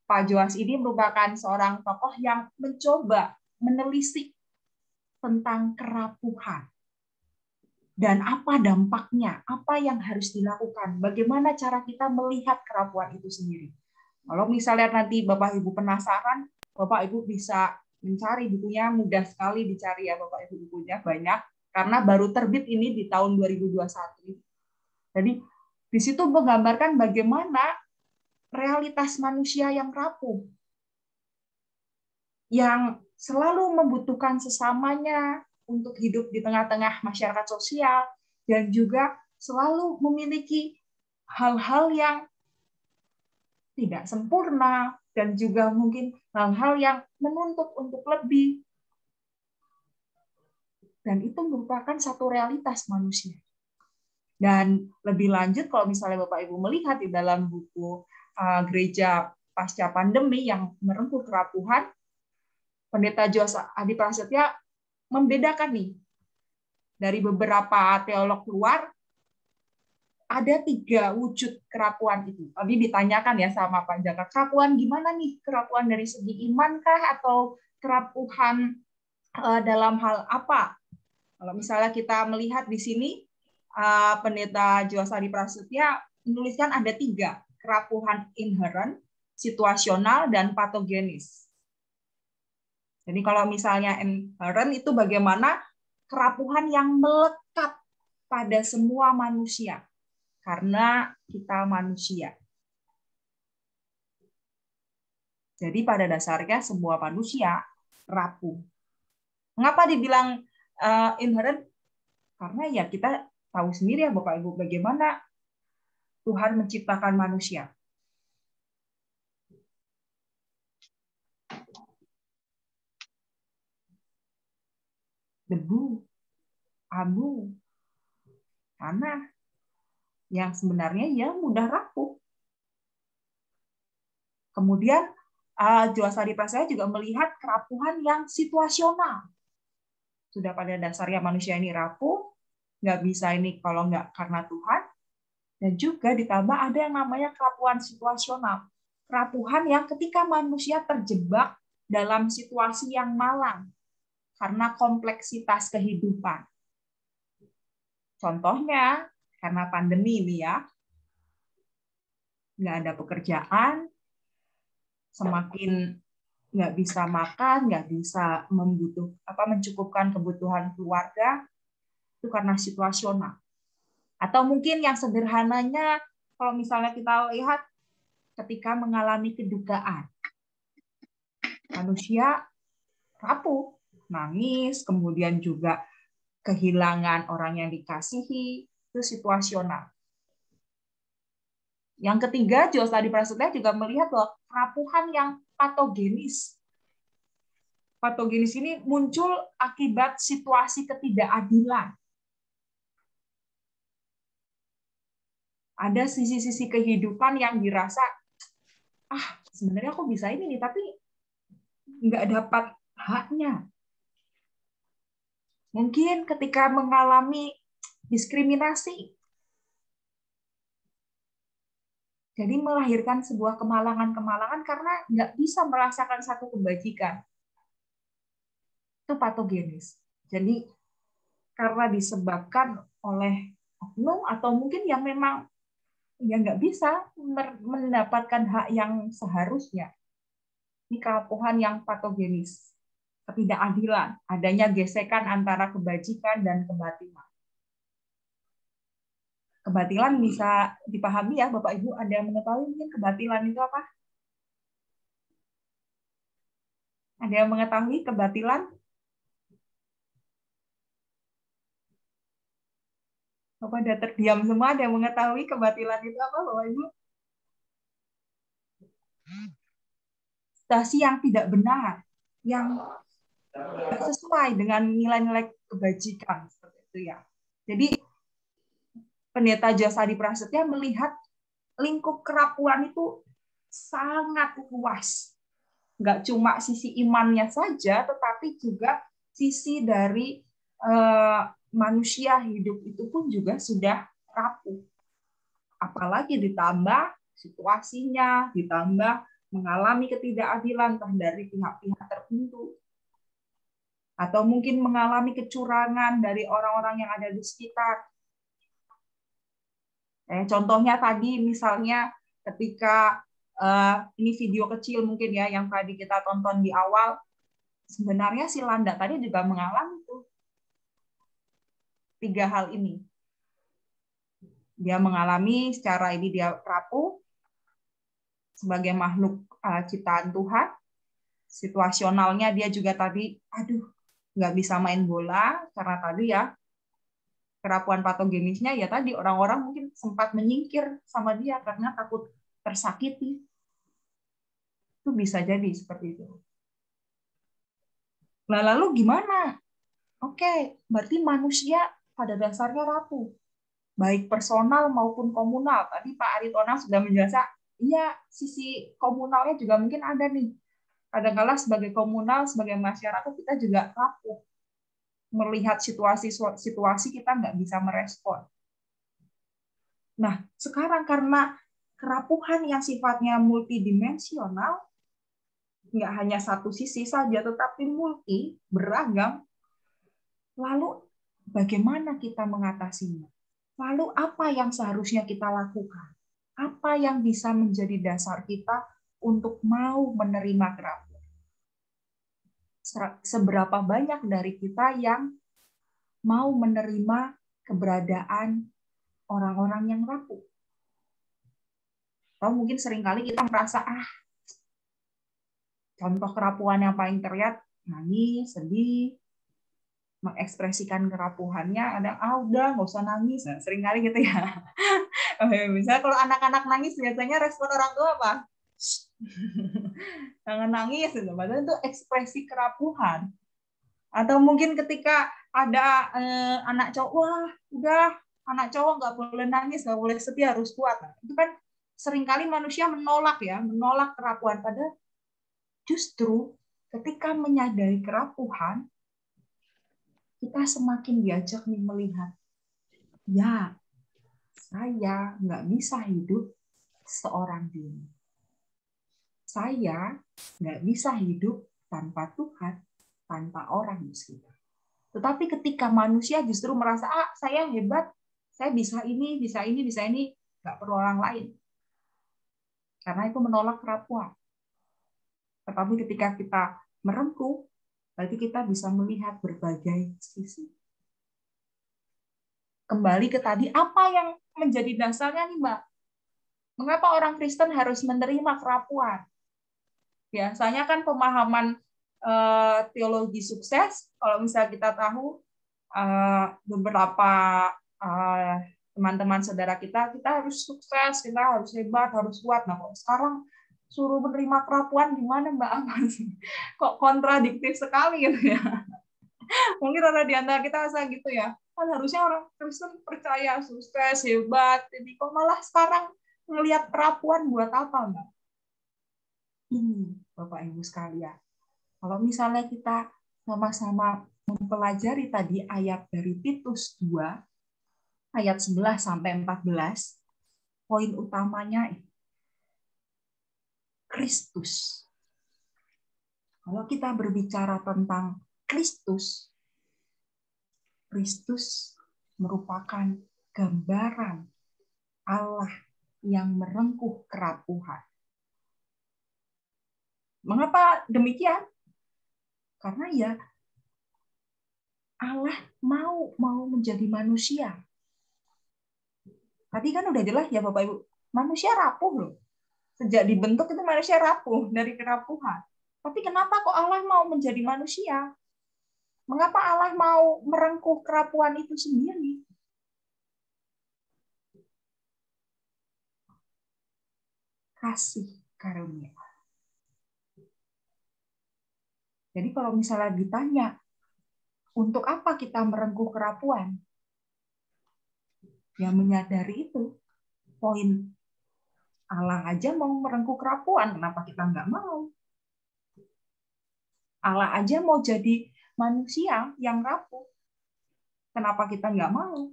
Pak Joas ini merupakan seorang tokoh yang mencoba menelisik tentang kerapuhan. Dan apa dampaknya, apa yang harus dilakukan, bagaimana cara kita melihat kerapuhan itu sendiri. Kalau misalnya nanti Bapak Ibu penasaran, Bapak Ibu bisa mencari bukunya, mudah sekali dicari ya Bapak Ibu, bukunya banyak, karena baru terbit ini di tahun 2021. Jadi di situ menggambarkan bagaimana realitas manusia yang rapuh, yang selalu membutuhkan sesamanya untuk hidup di tengah-tengah masyarakat sosial, dan juga selalu memiliki hal-hal yang tidak sempurna, dan juga mungkin hal-hal yang menuntut untuk lebih. Dan itu merupakan satu realitas manusia. Dan lebih lanjut, kalau misalnya Bapak Ibu melihat di dalam buku Gereja Pasca Pandemi yang Merengkuh Kerapuhan, Pendeta Joas Adi Prasetya membedakan nih, dari beberapa teolog luar, ada 3 wujud kerapuhan itu. Tadi ditanyakan ya sama Pak Jaka, kerapuhan gimana nih? Kerapuhan dari segi imankah atau kerapuhan dalam hal apa? Kalau misalnya kita melihat di sini, Pendeta Joas Adi Prasetya menuliskan ada 3, kerapuhan inherent, situasional, dan patogenis. Jadi kalau misalnya inherent itu bagaimana kerapuhan yang melekat pada semua manusia, karena kita manusia. Jadi pada dasarnya semua manusia rapuh. Mengapa dibilang inherent? Karena ya kita tahu sendiri ya Bapak Ibu bagaimana Tuhan menciptakan manusia. Debu, abu, tanah, yang sebenarnya ya mudah rapuh. Kemudian Joas Adi Prasetya juga melihat kerapuhan yang situasional. Sudah pada dasarnya manusia ini rapuh, nggak bisa ini kalau nggak karena Tuhan. Dan juga ditambah ada yang namanya kerapuhan situasional. Kerapuhan yang ketika manusia terjebak dalam situasi yang malang karena kompleksitas kehidupan. Contohnya, karena pandemi ini ya, nggak ada pekerjaan, semakin nggak bisa makan, nggak bisa mencukupkan kebutuhan keluarga, itu karena situasional. Atau mungkin yang sederhananya, kalau misalnya kita lihat ketika mengalami kedukaan, manusia rapuh, nangis, kemudian juga kehilangan orang yang dikasihi, itu situasional. Yang ketiga, Joas Adi Prasetya juga melihat bahwa kerapuhan yang patogenis. Patogenis ini muncul akibat situasi ketidakadilan. Ada sisi-sisi kehidupan yang dirasa, sebenarnya aku bisa ini nih, tapi nggak dapat haknya. Mungkin ketika mengalami diskriminasi, jadi melahirkan sebuah kemalangan-kemalangan karena nggak bisa merasakan satu kebajikan. Itu patogenis. Jadi karena disebabkan oleh oknum atau mungkin yang memang ya nggak bisa mendapatkan hak yang seharusnya. Ini kerapuhan yang patogenis. Ketidakadilan, adanya gesekan antara kebajikan dan kebatilan. Kebatilan bisa dipahami ya Bapak Ibu, ada yang mengetahui mungkin kebatilan itu apa? Ada yang mengetahui kebatilan? Bapak ada terdiam semua, ada yang mengetahui kebatilan itu apa Bapak Ibu? Situasi yang tidak benar, yang tidak sesuai dengan nilai-nilai kebajikan seperti itu ya. Jadi Pendeta Jasadi Prasetya melihat lingkup kerapuan itu sangat luas. Nggak cuma sisi imannya saja, tetapi juga sisi dari manusia hidup itu pun juga sudah rapuh. Apalagi ditambah situasinya, ditambah mengalami ketidakadilan entah dari pihak-pihak tertentu, atau mungkin mengalami kecurangan dari orang-orang yang ada di sekitar. Contohnya tadi misalnya ketika ini video kecil mungkin ya yang tadi kita tonton di awal, sebenarnya si Landa tadi juga mengalami tuh 3 hal ini. Dia mengalami secara ini dia rapuh sebagai makhluk ciptaan Tuhan. Situasionalnya dia juga tadi, nggak bisa main bola karena tadi ya kerapuan patogenisnya ya tadi orang-orang mungkin sempat menyingkir sama dia karena takut tersakiti. Itu bisa jadi seperti itu. Nah, lalu gimana? Oke, berarti manusia pada dasarnya rapuh. Baik personal maupun komunal. Tadi Pak Aritonang sudah menjelaskan, iya sisi komunalnya juga mungkin ada nih. Kadang-kala sebagai komunal, sebagai masyarakat kita juga rapuh. Melihat situasi kita nggak bisa merespon. Nah, sekarang karena kerapuhan yang sifatnya multidimensional, nggak hanya satu sisi saja, tetapi multi, beragam, lalu bagaimana kita mengatasinya? Lalu apa yang seharusnya kita lakukan? Apa yang bisa menjadi dasar kita untuk mau menerima kerapuhan? Seberapa banyak dari kita yang mau menerima keberadaan orang-orang yang rapuh? Atau mungkin seringkali kita merasa, contoh kerapuhan yang paling terlihat, nangis, sedih, mengekspresikan kerapuhannya, ada, udah, nggak usah nangis. Nah, seringkali gitu ya. Misalnya kalau anak-anak nangis, biasanya respon orang tua apa? Jangan nangis, padahal itu ekspresi kerapuhan. Atau mungkin ketika ada anak cowok, wah udah anak cowok nggak boleh nangis, nggak boleh sedih, harus kuat. Nah, itu kan seringkali manusia menolak kerapuhan. Padahal justru ketika menyadari kerapuhan, kita semakin diajak melihat, ya saya nggak bisa hidup seorang diri. Saya nggak bisa hidup tanpa Tuhan, tanpa orang di sekitar. Tetapi ketika manusia justru merasa, saya hebat, saya bisa ini, nggak perlu orang lain. Karena itu menolak kerapuhan. Tetapi ketika kita merengkuh, berarti kita bisa melihat berbagai sisi. Kembali ke tadi, apa yang menjadi dasarnya nih, Mbak? Mengapa orang Kristen harus menerima kerapuhan? Biasanya kan pemahaman teologi sukses, kalau misalnya kita tahu beberapa teman-teman saudara kita harus sukses, kita harus hebat, harus kuat. Nah, kok sekarang suruh menerima kerapuhan gimana Mbak Aman? Kok kontradiktif sekali gitu ya? Mungkin ada di antara kita rasa gitu ya. Kan harusnya orang Kristen percaya sukses, hebat. Jadi kok malah sekarang ngelihat kerapuhan buat apa, Mbak? Ini, Bapak Ibu sekalian. Kalau misalnya kita sama-sama mempelajari tadi ayat dari Titus 2, ayat 11 sampai 14, poin utamanya Kristus. Kalau kita berbicara tentang Kristus, Kristus merupakan gambaran Allah yang merengkuh kerapuhan. Mengapa demikian? Karena ya Allah mau menjadi manusia. Tadi kan udah jelas ya Bapak Ibu, manusia rapuh loh. Sejak dibentuk itu manusia rapuh dari kerapuhan. Tapi kenapa kok Allah mau menjadi manusia? Mengapa Allah mau merengkuh kerapuhan itu sendiri? Kasih karunia. Jadi kalau misalnya ditanya, untuk apa kita merengkuh kerapuhan? Ya menyadari itu. Poin Allah aja mau merengkuh kerapuhan, kenapa kita nggak mau? Allah aja mau jadi manusia yang rapuh, kenapa kita nggak mau?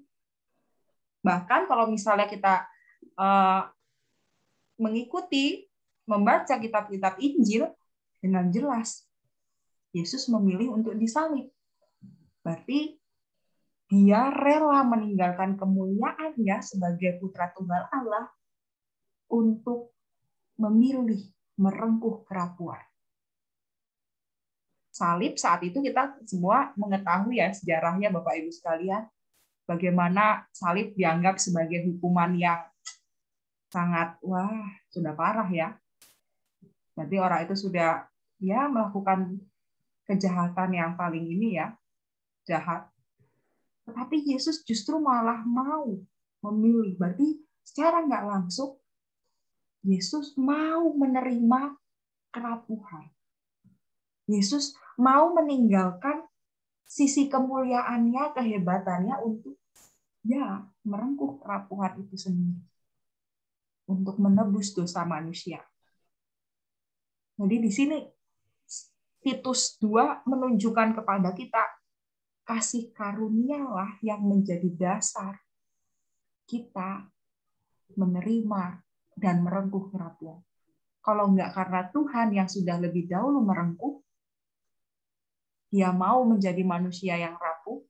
Bahkan kalau misalnya kita mengikuti, membaca kitab-kitab Injil, dengan jelas Yesus memilih untuk disalib. Berarti dia rela meninggalkan kemuliaannya sebagai putra tunggal Allah untuk memilih merengkuh kerapuhan. Salib saat itu kita semua mengetahui ya sejarahnya Bapak Ibu sekalian, bagaimana salib dianggap sebagai hukuman yang sangat sudah parah ya. Berarti orang itu sudah ya melakukan kejahatan yang paling ini ya, jahat. Tetapi Yesus justru malah mau memilih. Berarti secara nggak langsung Yesus mau menerima kerapuhan. Yesus mau meninggalkan sisi kemuliaannya, kehebatannya untuk ya merengkuh kerapuhan itu sendiri. Untuk menebus dosa manusia. Jadi di sini Titus 2 menunjukkan kepada kita kasih karunialah yang menjadi dasar kita menerima dan merengkuh kerapuhan. Kalau enggak karena Tuhan yang sudah lebih dahulu merengkuh, dia mau menjadi manusia yang rapuh,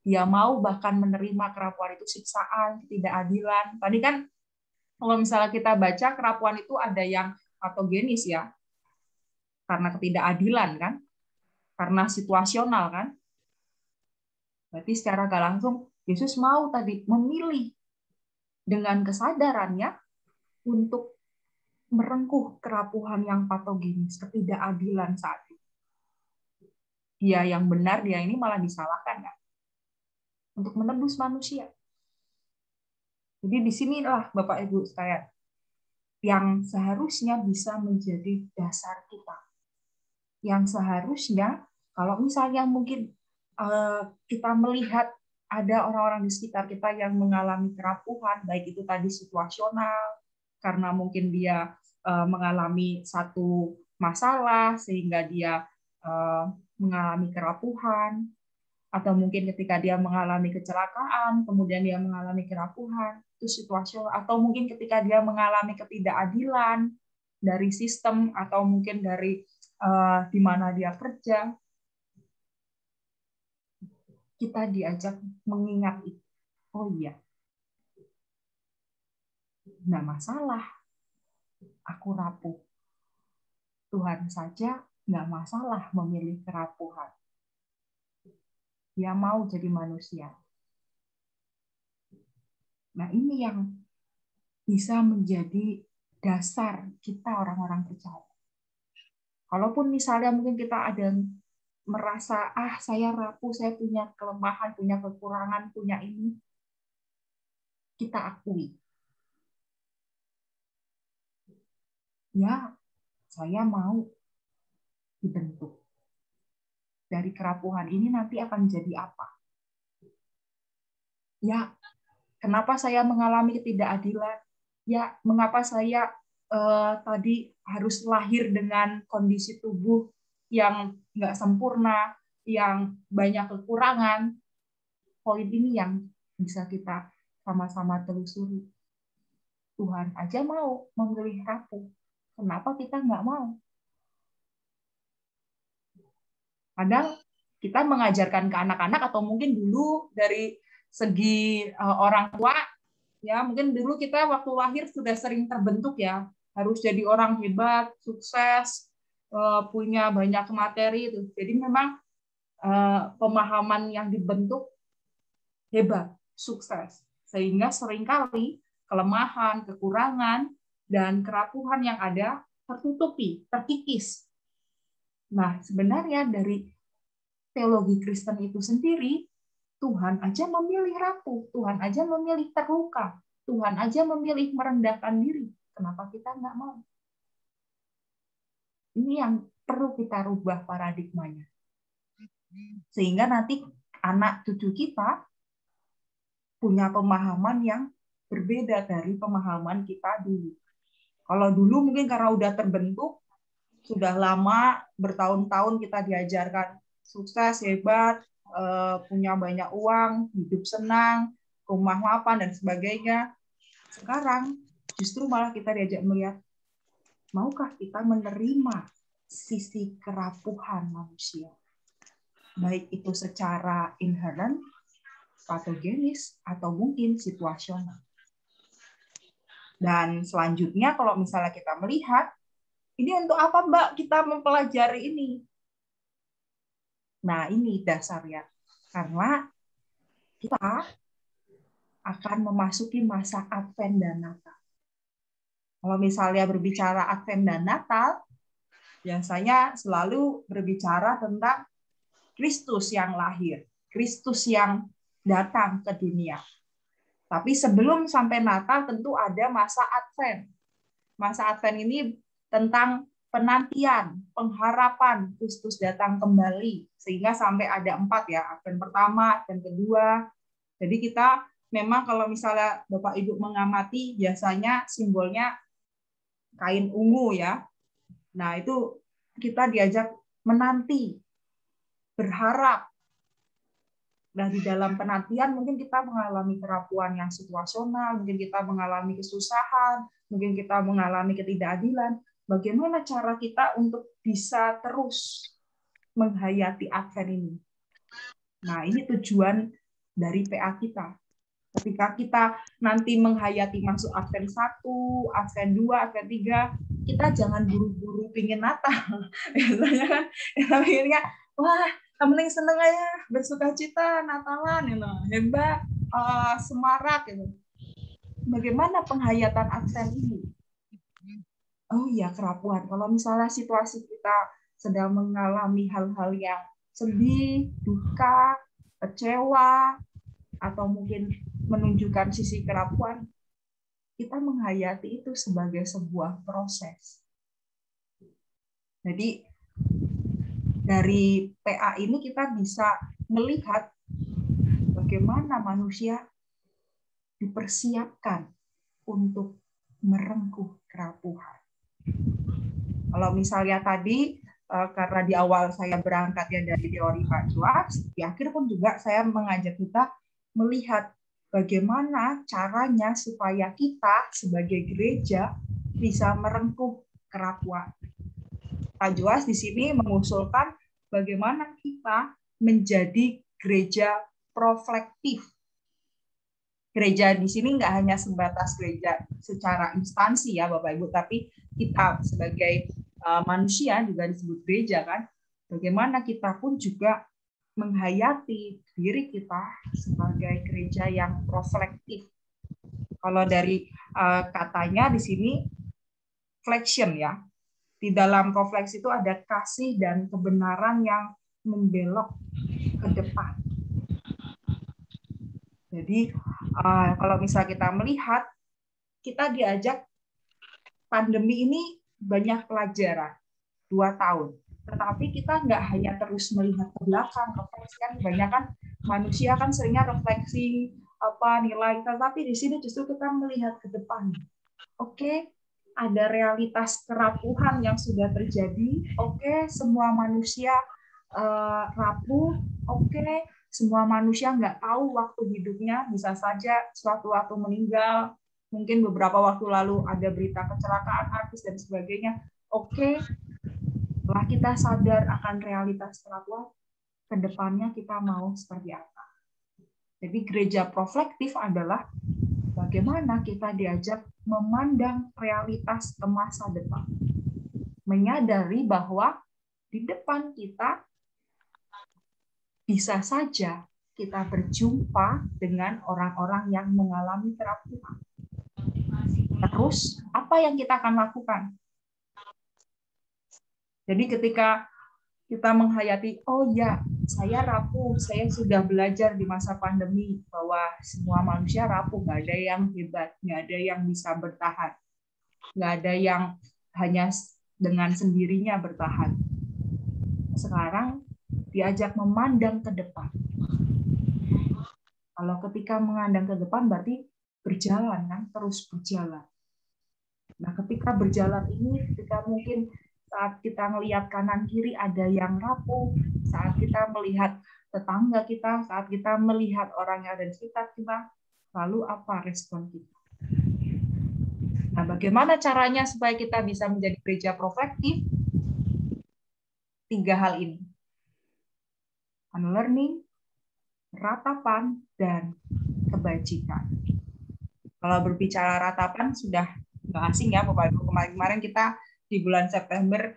dia mau bahkan menerima kerapuhan itu siksaan, ketidakadilan. Tadi kan kalau misalnya kita baca kerapuhan itu ada yang patogenis ya, karena ketidakadilan kan, karena situasional kan. Berarti secara gak langsung Yesus mau tadi memilih dengan kesadarannya untuk merengkuh kerapuhan yang patogenis, ketidakadilan saat itu. Dia yang benar, dia ini malah disalahkan kan, untuk menebus manusia. Jadi disinilah Bapak Ibu sekalian yang seharusnya bisa menjadi dasar kita. Yang seharusnya kalau misalnya mungkin kita melihat ada orang-orang di sekitar kita yang mengalami kerapuhan, baik itu tadi situasional, karena mungkin dia mengalami satu masalah sehingga dia mengalami kerapuhan, atau mungkin ketika dia mengalami kecelakaan, kemudian dia mengalami kerapuhan, itu situasional, atau mungkin ketika dia mengalami ketidakadilan dari sistem, atau mungkin dari di mana dia kerja, kita diajak mengingat itu. Oh iya, nggak masalah, aku rapuh. Tuhan saja nggak masalah memilih kerapuhan. Dia mau jadi manusia. Nah ini yang bisa menjadi dasar kita orang-orang percaya. Kalaupun misalnya mungkin kita ada merasa, saya rapuh, saya punya kelemahan, punya kekurangan, punya ini, kita akui. Ya, saya mau dibentuk. Dari kerapuhan ini nanti akan jadi apa? Ya, kenapa saya mengalami ketidakadilan? Ya, mengapa saya tadi harus lahir dengan kondisi tubuh yang nggak sempurna, yang banyak kekurangan? Poin ini yang bisa kita sama-sama telusuri. Tuhan aja mau memilih rapuh. Kenapa kita nggak mau? Kadang kita mengajarkan ke anak-anak, atau mungkin dulu dari segi orang tua, ya mungkin dulu kita waktu lahir sudah sering terbentuk ya, harus jadi orang hebat, sukses, punya banyak materi itu. Jadi memang pemahaman yang dibentuk hebat, sukses, sehingga seringkali kelemahan, kekurangan, dan kerapuhan yang ada tertutupi, terkikis. Nah, sebenarnya dari teologi Kristen itu sendiri, Tuhan aja memilih rapuh, Tuhan aja memilih terluka, Tuhan aja memilih merendahkan diri. Kenapa kita nggak mau? Ini yang perlu kita rubah paradigmanya. Sehingga nanti anak cucu kita punya pemahaman yang berbeda dari pemahaman kita dulu. Kalau dulu mungkin karena udah terbentuk, sudah lama, bertahun-tahun kita diajarkan sukses, hebat, punya banyak uang, hidup senang, rumah mapan, dan sebagainya. Sekarang justru malah kita diajak melihat, maukah kita menerima sisi kerapuhan manusia? Baik itu secara inherent, patogenis, atau mungkin situasional. Dan selanjutnya kalau misalnya kita melihat, ini untuk apa Mbak kita mempelajari ini? Nah ini dasarnya. Karena kita akan memasuki masa Advent dan Natal. Kalau misalnya berbicara Advent dan Natal, biasanya selalu berbicara tentang Kristus yang lahir, Kristus yang datang ke dunia. Tapi sebelum sampai Natal tentu ada masa Advent. Masa Advent ini tentang penantian, pengharapan Kristus datang kembali. Sehingga sampai ada 4 ya, Advent pertama, Advent kedua. Jadi kita memang kalau misalnya Bapak Ibu mengamati, biasanya simbolnya kain ungu ya. Nah itu kita diajak menanti, berharap. Dan di dalam penantian mungkin kita mengalami kerapuhan yang situasional, mungkin kita mengalami kesusahan, mungkin kita mengalami ketidakadilan. Bagaimana cara kita untuk bisa terus menghayati Advent ini? Nah, ini tujuan dari PA kita. Ketika kita nanti menghayati masuk Advent 1, Advent 2, Advent 3, kita jangan buru-buru pingin Natal. Biasanya kan kita pikirnya, wah, yang penting seneng aja, bersuka cita, Natalan, hebat, semarak. Bagaimana penghayatan Advent ini? Oh iya, kerapuhan. Kalau misalnya situasi kita sedang mengalami hal-hal yang sedih, duka, kecewa, atau mungkin menunjukkan sisi kerapuhan, kita menghayati itu sebagai sebuah proses. Jadi, dari PA ini kita bisa melihat bagaimana manusia dipersiapkan untuk merengkuh kerapuhan. Kalau misalnya tadi, karena di awal saya berangkat ya dari teori Pak Joas, di akhir pun juga saya mengajak kita melihat bagaimana caranya supaya kita sebagai gereja bisa merengkuh kerapuhan. Pak Joas di sini mengusulkan bagaimana kita menjadi gereja proflektif. Gereja di sini nggak hanya sebatas gereja secara instansi ya Bapak Ibu, tapi kita sebagai manusia juga disebut gereja kan. Bagaimana kita pun juga menghayati diri kita sebagai gereja yang proflektif. Kalau dari katanya di sini flexion ya. Di dalam refleksi itu ada kasih dan kebenaran yang membelok ke depan. Jadi kalau misalnya kita melihat, kita diajak pandemi ini banyak pelajaran 2 tahun. Tetapi kita nggak hanya terus melihat ke belakang, refleksi kan banyak kan manusia kan seringnya refleksi nilai, tetapi di sini justru kita melihat ke depan. Oke, ada realitas kerapuhan yang sudah terjadi. Oke, semua manusia rapuh. Oke, semua manusia nggak tahu waktu hidupnya, bisa saja suatu waktu meninggal. Mungkin beberapa waktu lalu ada berita kecelakaan artis dan sebagainya. Oke, setelah kita sadar akan realitas kerapuhan, ke depannya kita mau seperti apa. Jadi gereja proflektif adalah bagaimana kita diajak memandang realitas ke masa depan. Menyadari bahwa di depan kita bisa saja kita berjumpa dengan orang-orang yang mengalami kerapuhan. Terus, apa yang kita akan lakukan? Jadi ketika kita menghayati, oh ya, saya rapuh, saya sudah belajar di masa pandemi bahwa semua manusia rapuh, nggak ada yang hebat, nggak ada yang bisa bertahan, nggak ada yang hanya dengan sendirinya bertahan. Sekarang diajak memandang ke depan. Kalau ketika menghadang ke depan berarti berjalan kan, terus berjalan. Nah, ketika berjalan ini, ketika mungkin saat kita melihat kanan kiri ada yang rapuh, saat kita melihat tetangga kita, saat kita melihat orang yang ada di sekitar kita, lalu apa respon kita? Nah, bagaimana caranya supaya kita bisa menjadi gereja profetik? 3 hal ini. Unlearning, ratapan, dan kebajikan. Kalau berbicara ratapan sudah nggak asing ya Bapak Ibu. Kemarin kita di bulan September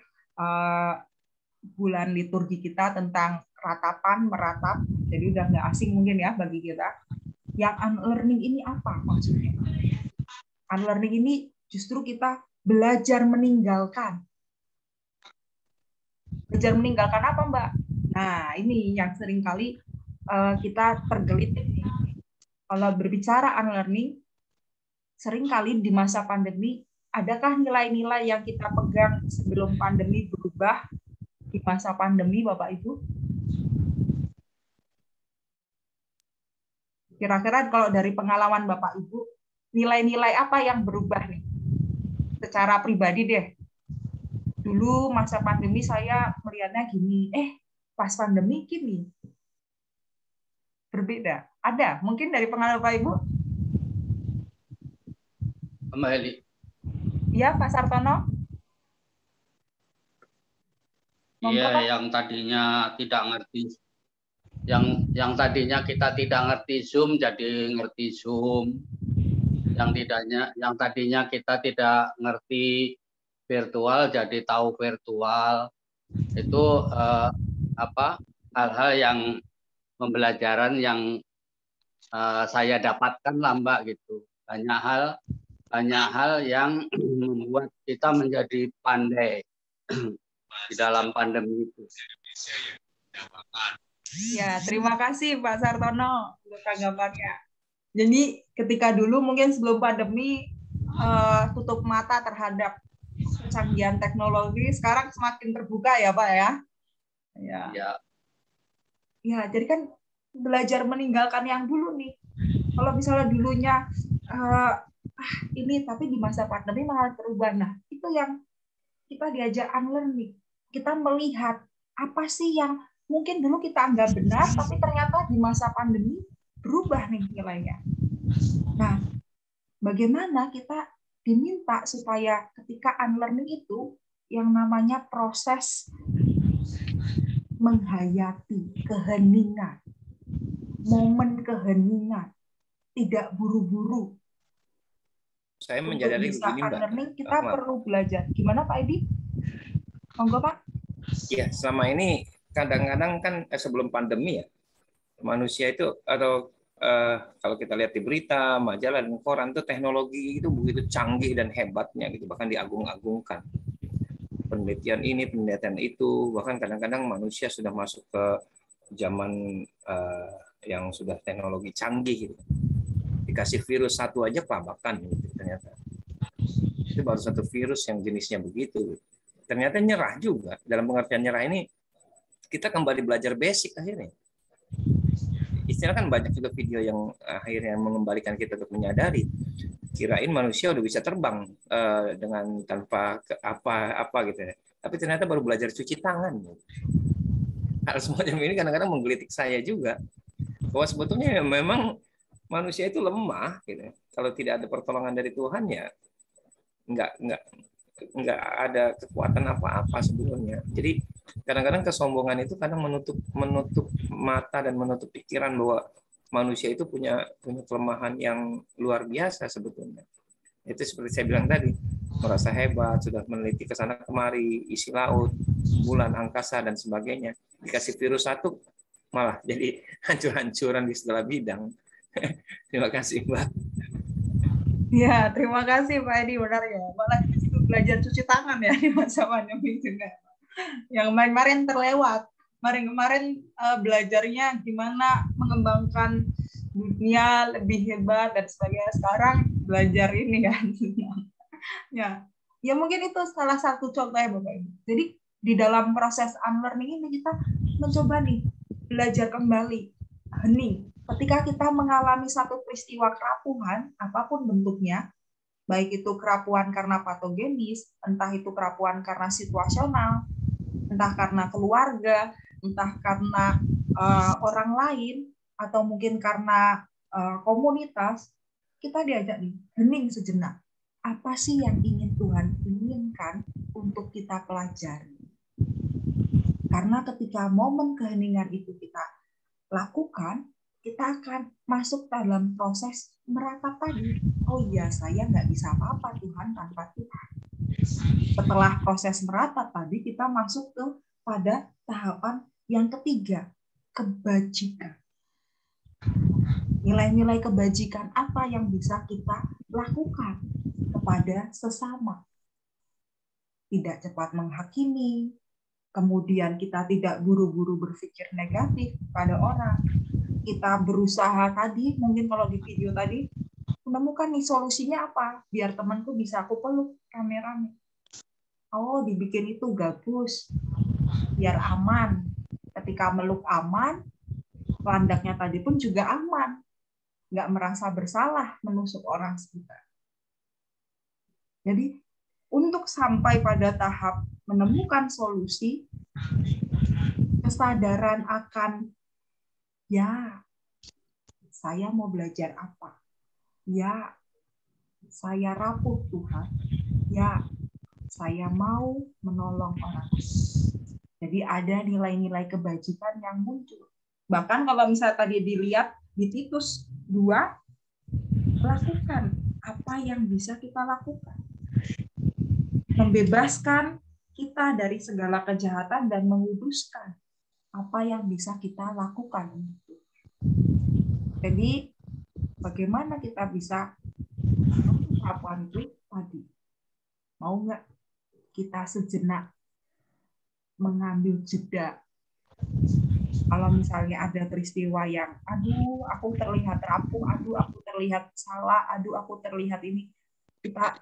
bulan liturgi kita tentang ratapan, meratap. Jadi udah nggak asing mungkin ya bagi kita. Yang unlearning ini apa maksudnya? Unlearning ini justru kita belajar meninggalkan. Belajar meninggalkan apa, Mbak? Nah, ini yang seringkali kita tergelitik. Kalau berbicara unlearning, seringkali di masa pandemi, adakah nilai-nilai yang kita pegang sebelum pandemi berubah di masa pandemi, Bapak Ibu? Kira-kira kalau dari pengalaman Bapak Ibu, nilai-nilai apa yang berubah nih? Secara pribadi deh. Dulu masa pandemi saya melihatnya gini, pas pandemi gini. Berbeda. Ada? Mungkin dari pengalaman Bapak Ibu? Mbak Heli. Iya, Pak Sartono? Iya, yang tadinya tidak ngerti, yang tadinya kita tidak ngerti Zoom jadi ngerti Zoom, yang tadinya kita tidak ngerti virtual jadi tahu virtual. Itu hal-hal yang pembelajaran yang saya dapatkan lah Mbak gitu. Banyak hal yang membuat kita menjadi pandai di dalam pandemi itu. Ya, terima kasih Pak Sartono untuk tanggapannya. Jadi ketika dulu mungkin sebelum pandemi tutup mata terhadap kecanggihan teknologi, sekarang semakin terbuka ya Pak ya. Ya, jadi kan belajar meninggalkan yang dulu nih. Kalau misalnya dulunya ini, tapi di masa pandemi malah berubah. Nah, itu yang kita diajak unlearning. Kita melihat apa sih yang mungkin dulu kita anggap benar, tapi ternyata di masa pandemi berubah nih nilainya. Nah, bagaimana kita diminta supaya ketika unlearning itu yang namanya proses menghayati keheningan, momen keheningan, tidak buru-buru. Saya menyadari begini, Mbak. Unlearning kita perlu belajar. Gimana Pak Edi? Monggo Pak. Ya, selama ini kadang-kadang kan sebelum pandemi ya, manusia itu atau kalau kita lihat di berita, majalah dan koran itu teknologi itu begitu canggih dan hebatnya gitu, bahkan diagung-agungkan. Penelitian ini, penelitian itu, bahkan kadang-kadang manusia sudah masuk ke zaman yang sudah teknologi canggih gitu. Dikasih virus satu aja kelabakan gitu, ternyata. Itu baru satu virus yang jenisnya begitu. Ternyata nyerah juga. Dalam pengertian nyerah ini kita kembali belajar basic akhirnya. Istilah kan banyak juga video yang akhirnya mengembalikan kita untuk menyadari. Kirain manusia udah bisa terbang dengan tanpa apa gitu ya. Tapi ternyata baru belajar cuci tangan. Hal semacam ini kadang-kadang menggelitik saya juga. Bahwa sebetulnya memang manusia itu lemah gitu. Kalau tidak ada pertolongan dari Tuhan ya nggak ada kekuatan apa-apa sebelumnya. Jadi kadang-kadang kesombongan itu kadang menutup mata dan menutup pikiran bahwa manusia itu punya kelemahan yang luar biasa sebetulnya. Itu seperti saya bilang tadi, merasa hebat, sudah meneliti ke sana kemari, isi laut, bulan, angkasa dan sebagainya. Dikasih virus satu malah jadi hancur-hancuran di segala bidang. Terima kasih, Mbak. Ya, terima kasih Pak Edi, benar ya. Malah belajar cuci tangan ya di masa pandemi juga. Yang kemarin terlewat. Kemarin belajarnya gimana mengembangkan dunia lebih hebat dan sebagainya. Sekarang belajar ini kan. Ya mungkin itu salah satu contoh ya Bapak Ibu. Jadi di dalam proses unlearning ini kita mencoba nih belajar kembali, hening, ketika kita mengalami satu peristiwa kerapuhan, apapun bentuknya, baik itu kerapuhan karena patogenis, entah itu kerapuhan karena situasional, entah karena keluarga, entah karena orang lain, atau mungkin karena komunitas, kita diajak nih, hening sejenak. Apa sih yang ingin Tuhan inginkan untuk kita pelajari? Karena ketika momen keheningan itu kita lakukan, kita akan masuk dalam proses meratap tadi. Oh iya, saya nggak bisa apa-apa Tuhan tanpa Tuhan. Setelah proses meratap tadi, kita masuk pada tahapan yang ketiga, kebajikan. Nilai-nilai kebajikan apa yang bisa kita lakukan kepada sesama. Tidak cepat menghakimi, kemudian kita tidak buru-buru berpikir negatif pada orang. Kita berusaha tadi, mungkin kalau di video tadi, menemukan nih solusinya apa, biar temanku bisa aku peluk rame-rame. Oh, dibikin itu gabus, biar aman. Ketika meluk aman, landaknya tadi pun juga aman. Nggak merasa bersalah menusuk orang sekitar. Jadi, untuk sampai pada tahap menemukan solusi, kesadaran akan, ya, saya mau belajar apa? Ya, saya rapuh Tuhan. Ya, saya mau menolong orang. Jadi ada nilai-nilai kebajikan yang muncul. Bahkan kalau misalnya tadi dilihat di Titus 2, lakukan apa yang bisa kita lakukan. Membebaskan kita dari segala kejahatan dan menguduskan apa yang bisa kita lakukan. Jadi bagaimana kita bisa melakukan itu tadi? Mau nggak kita sejenak mengambil jeda? Kalau misalnya ada peristiwa yang, aduh, aku terlihat rapuh, aduh, aku terlihat salah, aduh, aku terlihat ini, kita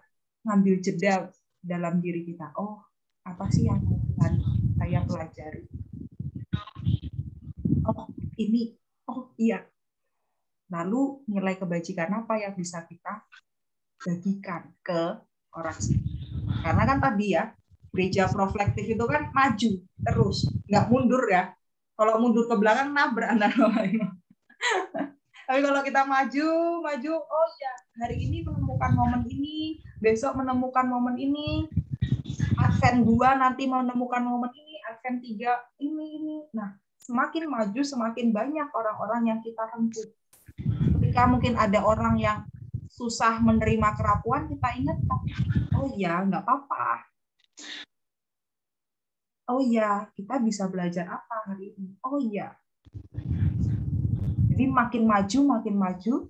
ngambil jeda dalam diri kita. Oh, apa sih yang saya pelajari? Oh, ini. Oh, iya. Lalu nilai kebajikan apa yang bisa kita bagikan ke orang sini? Karena kan tadi ya, gereja proflektif itu kan maju terus, nggak mundur ya. Kalau mundur ke belakang nabrak. Tapi kalau kita maju, oh ya, hari ini menemukan momen ini, besok menemukan momen ini, Advent 2 nanti menemukan momen ini, Advent 3 ini. Nah, semakin maju, semakin banyak orang-orang yang kita rengkuh. Ketika mungkin ada orang yang susah menerima kerapuhan, kita ingatkan, oh ya, nggak apa-apa. Oh ya, kita bisa belajar apa hari ini? Oh ya. Jadi makin maju,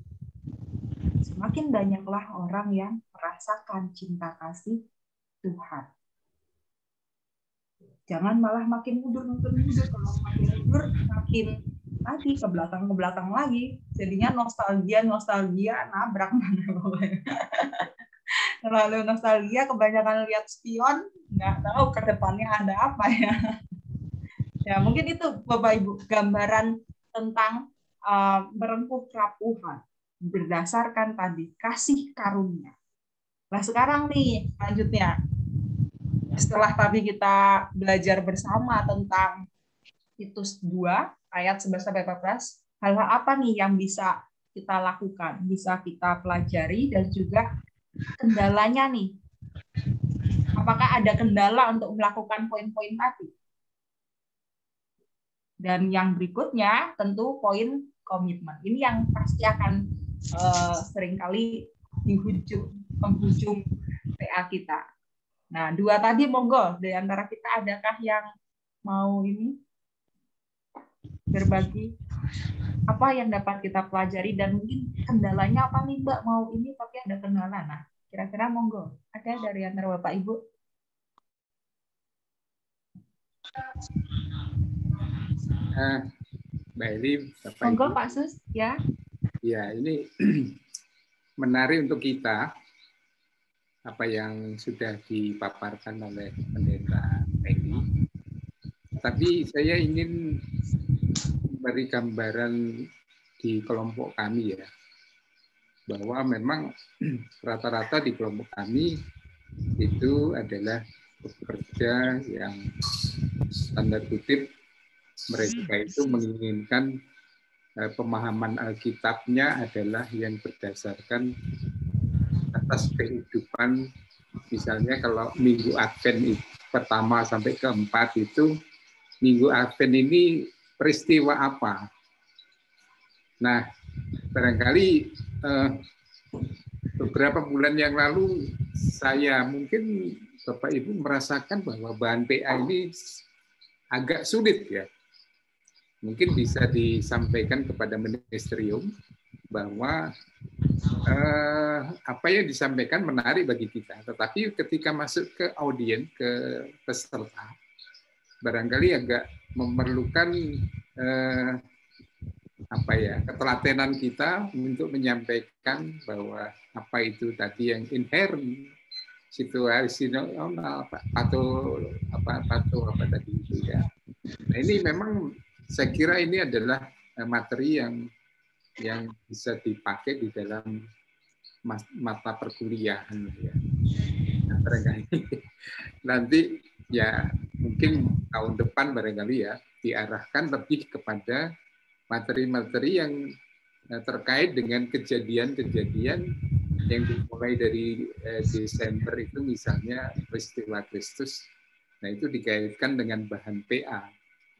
semakin banyaklah orang yang merasakan cinta kasih Tuhan. Jangan malah makin mundur. Kalau makin mundur, makin tadi ke belakang lagi. Jadinya nostalgia, nabrak. Terlalu nostalgia, kebanyakan lihat spion, nggak tahu ke depannya ada apa ya. Ya mungkin itu Bapak Ibu gambaran tentang merengkuh kerapuhan berdasarkan tadi kasih karunia. Nah sekarang nih lanjutnya, setelah tadi kita belajar bersama tentang Titus 2 ayat 11-14, hal-hal apa nih yang bisa kita lakukan, bisa kita pelajari, dan juga kendalanya nih. Apakah ada kendala untuk melakukan poin-poin tadi? Dan yang berikutnya tentu poin komitmen. Ini yang pasti akan seringkali menghujung PA kita. Nah, 2 tadi monggo, di antara kita adakah yang mau ini berbagi apa yang dapat kita pelajari, dan mungkin kendalanya apa nih Mbak, mau ini tapi ada kendala. Nah, kira-kira monggo, ada dari antara Bapak Ibu? Mbak Eli, Bapak monggo Ibu. Pak Sus, ya. Ya, ini menarik untuk kita apa yang sudah dipaparkan oleh Pendeta Eli. Tapi saya ingin beri gambaran di kelompok kami ya, bahwa memang rata-rata di kelompok kami itu adalah pekerja yang tanda kutip mereka itu menginginkan pemahaman Alkitabnya adalah yang berdasarkan atas kehidupan. Misalnya kalau Minggu Advent pertama sampai keempat itu, Minggu Advent ini peristiwa apa? Nah, barangkali beberapa bulan yang lalu saya mungkin Bapak Ibu merasakan bahwa bahan PA ini agak sulit ya. Mungkin bisa disampaikan kepada ministerium bahwa apa yang disampaikan menarik bagi kita, tetapi ketika masuk ke audien, ke peserta, barangkali agak memerlukan ketelatenan kita untuk menyampaikan bahwa apa itu tadi yang inherent, situasional, atau apa tadi itu ya. Nah ini memang saya kira ini adalah materi yang bisa dipakai di dalam mata perkuliahan ya. Nah, barangkali nanti ya mungkin tahun depan barangkali ya diarahkan lebih kepada materi-materi yang terkait dengan kejadian-kejadian yang dimulai dari Desember itu, misalnya peristiwa Kristus. Nah itu dikaitkan dengan bahan PA.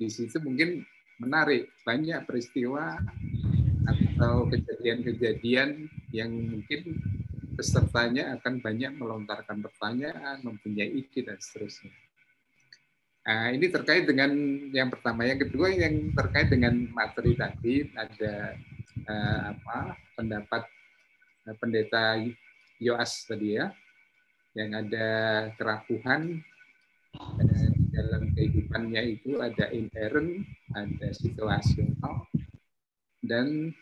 Di situ mungkin menarik, banyak peristiwa atau kejadian-kejadian yang mungkin pesertanya akan banyak melontarkan pertanyaan, mempunyai ide dan seterusnya. Nah, ini terkait dengan yang pertama. Yang kedua yang terkait dengan materi tadi, ada pendapat pendeta Yoas tadi ya, yang ada kerapuhan dalam kehidupannya itu ada inherent, ada situasional, dan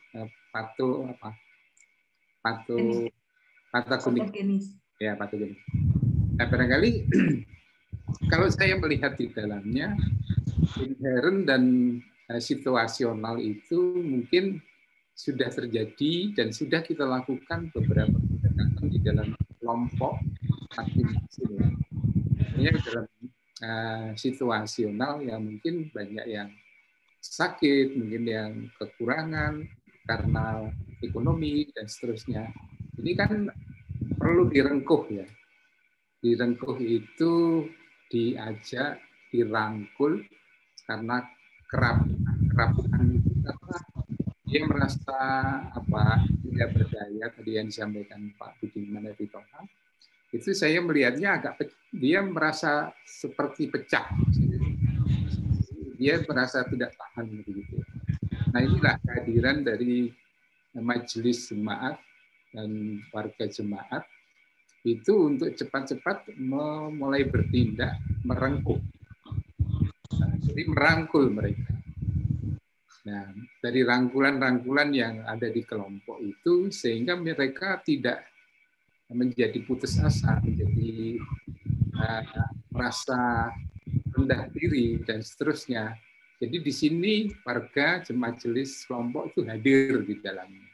patogenis. Ya, patogenis. Nah, barangkali kalau saya melihat di dalamnya, inherent dan situasional itu mungkin sudah terjadi dan sudah kita lakukan beberapa pendekatan di dalam kelompok masing-masing. Ini dalam situasional yang mungkin banyak yang sakit, mungkin yang kekurangan karena ekonomi dan seterusnya. Ini kan perlu direngkuh ya. Direngkuh itu diajak, dirangkul karena kerapuhan itu karena dia merasa tidak berdaya, tadi yang disampaikan Pak Budiman Epitoha. Itu saya melihatnya dia merasa seperti pecah. Dia merasa tidak tahan begitu. Nah inilah kehadiran dari majelis jemaat dan warga jemaat itu untuk cepat-cepat mulai bertindak, merengkuh. Nah, jadi merangkul mereka. Nah dari rangkulan-rangkulan yang ada di kelompok itu sehingga mereka tidak menjadi putus asa, menjadi merasa rendah diri dan seterusnya. Jadi di sini warga majelis kelompok itu hadir di dalamnya.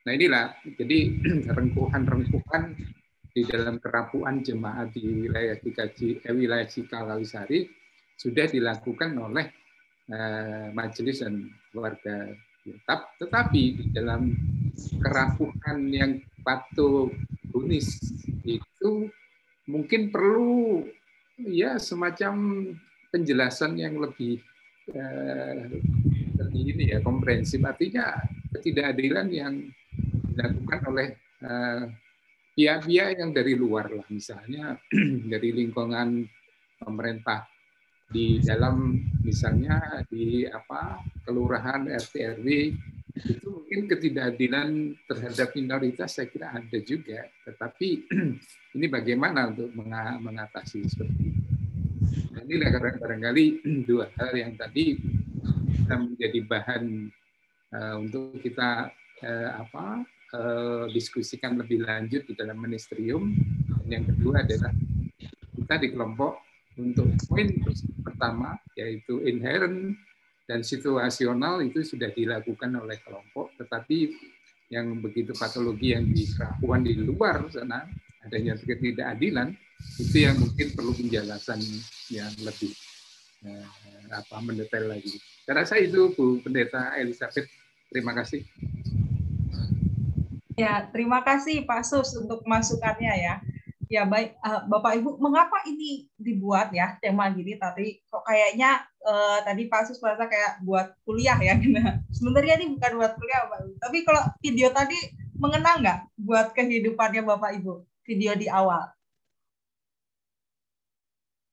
Nah inilah jadi rengkuhan-rengkuhan di dalam kerapuhan jemaat di wilayah Cikal Kalisari sudah dilakukan oleh majelis dan warga. Tetapi di dalam kerapuhan yang patogenis itu mungkin perlu ya semacam penjelasan yang lebih komprehensif, artinya ketidakadilan yang dilakukan oleh pihak-pihak yang dari luar lah, misalnya dari lingkungan pemerintah di dalam misalnya di kelurahan RT RW itu mungkin ketidakadilan terhadap minoritas saya kira ada juga, tetapi ini bagaimana untuk mengatasi seperti itu. Nah, inilah barangkali dua hal yang tadi bisa menjadi bahan untuk kita diskusikan lebih lanjut di dalam ministerium. Dan yang kedua adalah kita di kelompok untuk poin pertama yaitu inherent dan situasional itu sudah dilakukan oleh kelompok, tetapi yang begitu patologi yang di kerapuhan di luar sana, adanya ketidakadilan, itu yang mungkin perlu penjelasan yang lebih mendetail lagi. Saya rasa itu Bu Pendeta Elizabeth. Terima kasih. Ya, terima kasih Pak Sus untuk masukannya ya. Ya baik, Bapak Ibu, mengapa ini dibuat ya tema gini tadi? Kok kayaknya tadi Pak Sus merasa kayak buat kuliah ya? Sebenarnya ini bukan buat kuliah, Bapak Ibu. Tapi kalau video tadi mengena nggak buat kehidupannya Bapak Ibu? Video di awal.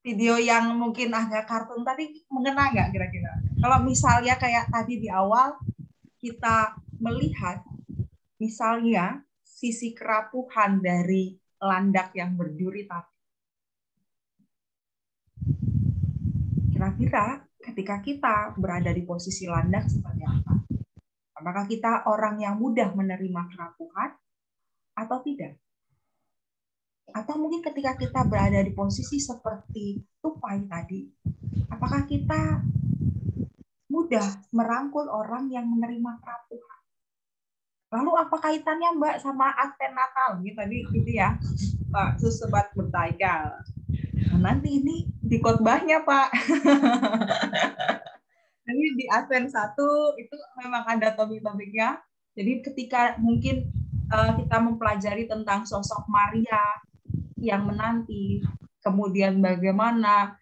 Video yang mungkin agak kartun tadi mengena nggak kira-kira? Kalau misalnya kayak tadi di awal kita melihat misalnya sisi kerapuhan dari landak yang berduri tadi. Kira-kira ketika kita berada di posisi landak seperti apa? Apakah kita orang yang mudah menerima kerapuhan atau tidak? Atau mungkin ketika kita berada di posisi seperti tupai tadi, apakah kita mudah merangkul orang yang menerima kerapuhan? Lalu apa kaitannya Mbak sama Advent Natal? Gitu tadi gitu ya, Pak Susebat Bertaikal. Nah, nanti ini di khotbahnya Pak. Ini di Advent 1 itu memang ada topik-topiknya. Jadi ketika mungkin kita mempelajari tentang sosok Maria yang menanti, kemudian bagaimana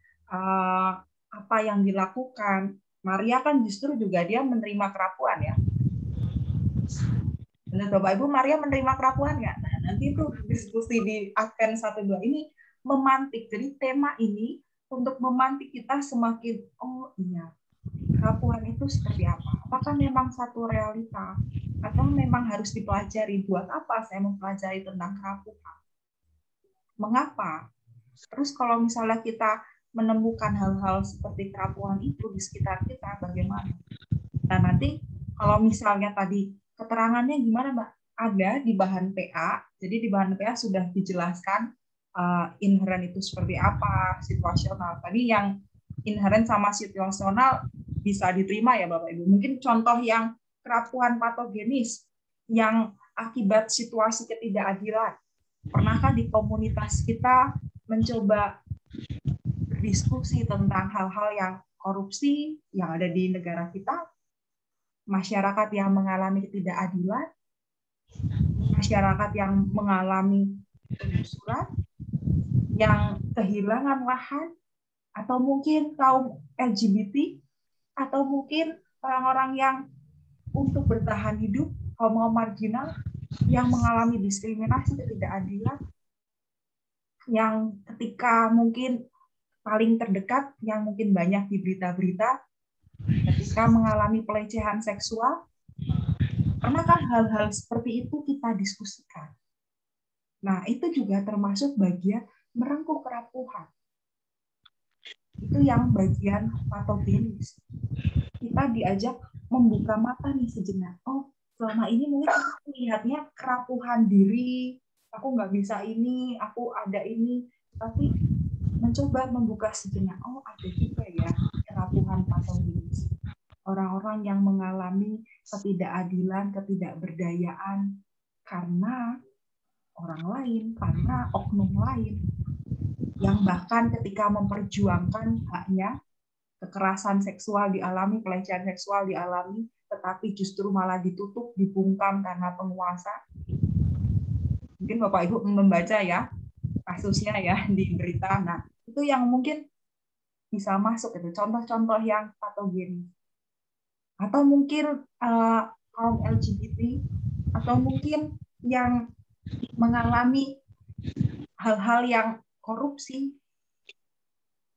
apa yang dilakukan. Maria kan justru juga dia menerima kerapuhan ya. Benar Bapak Ibu, Maria menerima kerapuhan nggak? Nah, nanti itu diskusi di Advent 1-2 ini memantik. Jadi tema ini untuk memantik kita semakin, oh iya, kerapuhan itu seperti apa? Apakah memang satu realita? Atau memang harus dipelajari? Buat apa saya mempelajari tentang kerapuhan? Mengapa? Terus kalau misalnya kita menemukan hal-hal seperti kerapuhan itu di sekitar kita, bagaimana? Nah, nanti kalau misalnya tadi keterangannya gimana, Mbak? Ada di bahan PA. Jadi di bahan PA sudah dijelaskan inheren itu seperti apa, situasional. Tadi yang inheren sama situasional bisa diterima ya, Bapak Ibu. Mungkin contoh yang kerapuhan patogenis yang akibat situasi ketidakadilan. Pernahkah di komunitas kita mencoba berdiskusi tentang hal-hal yang korupsi yang ada di negara kita? Masyarakat yang mengalami ketidakadilan, masyarakat yang mengalami penggusuran, yang kehilangan lahan, atau mungkin kaum LGBT, atau mungkin orang-orang yang untuk bertahan hidup, kaum marginal, yang mengalami diskriminasi, ketidakadilan, yang ketika mungkin paling terdekat, yang mungkin banyak di berita-berita, ketika mengalami pelecehan seksual, pernahkah hal-hal seperti itu kita diskusikan? Nah, itu juga termasuk bagian merangkul kerapuhan. Itu yang bagian patogenis. Kita diajak membuka mata nih sejenak. Oh, selama ini mungkin aku lihatnya kerapuhan diri, aku nggak bisa ini, aku ada ini, tapi mencoba membuka sejenak. Oh, ada juga ya kerapuhan patogenis. Orang-orang yang mengalami ketidakadilan, ketidakberdayaan karena orang lain, karena oknum lain, yang bahkan ketika memperjuangkan haknya, kekerasan seksual dialami, pelecehan seksual dialami, tetapi justru malah ditutup, dibungkam karena penguasa. Mungkin Bapak Ibu membaca ya kasusnya ya di berita. Nah, itu yang mungkin bisa masuk itu contoh-contoh yang patogenis. Atau mungkin kaum LGBT, atau mungkin yang mengalami hal-hal yang korupsi,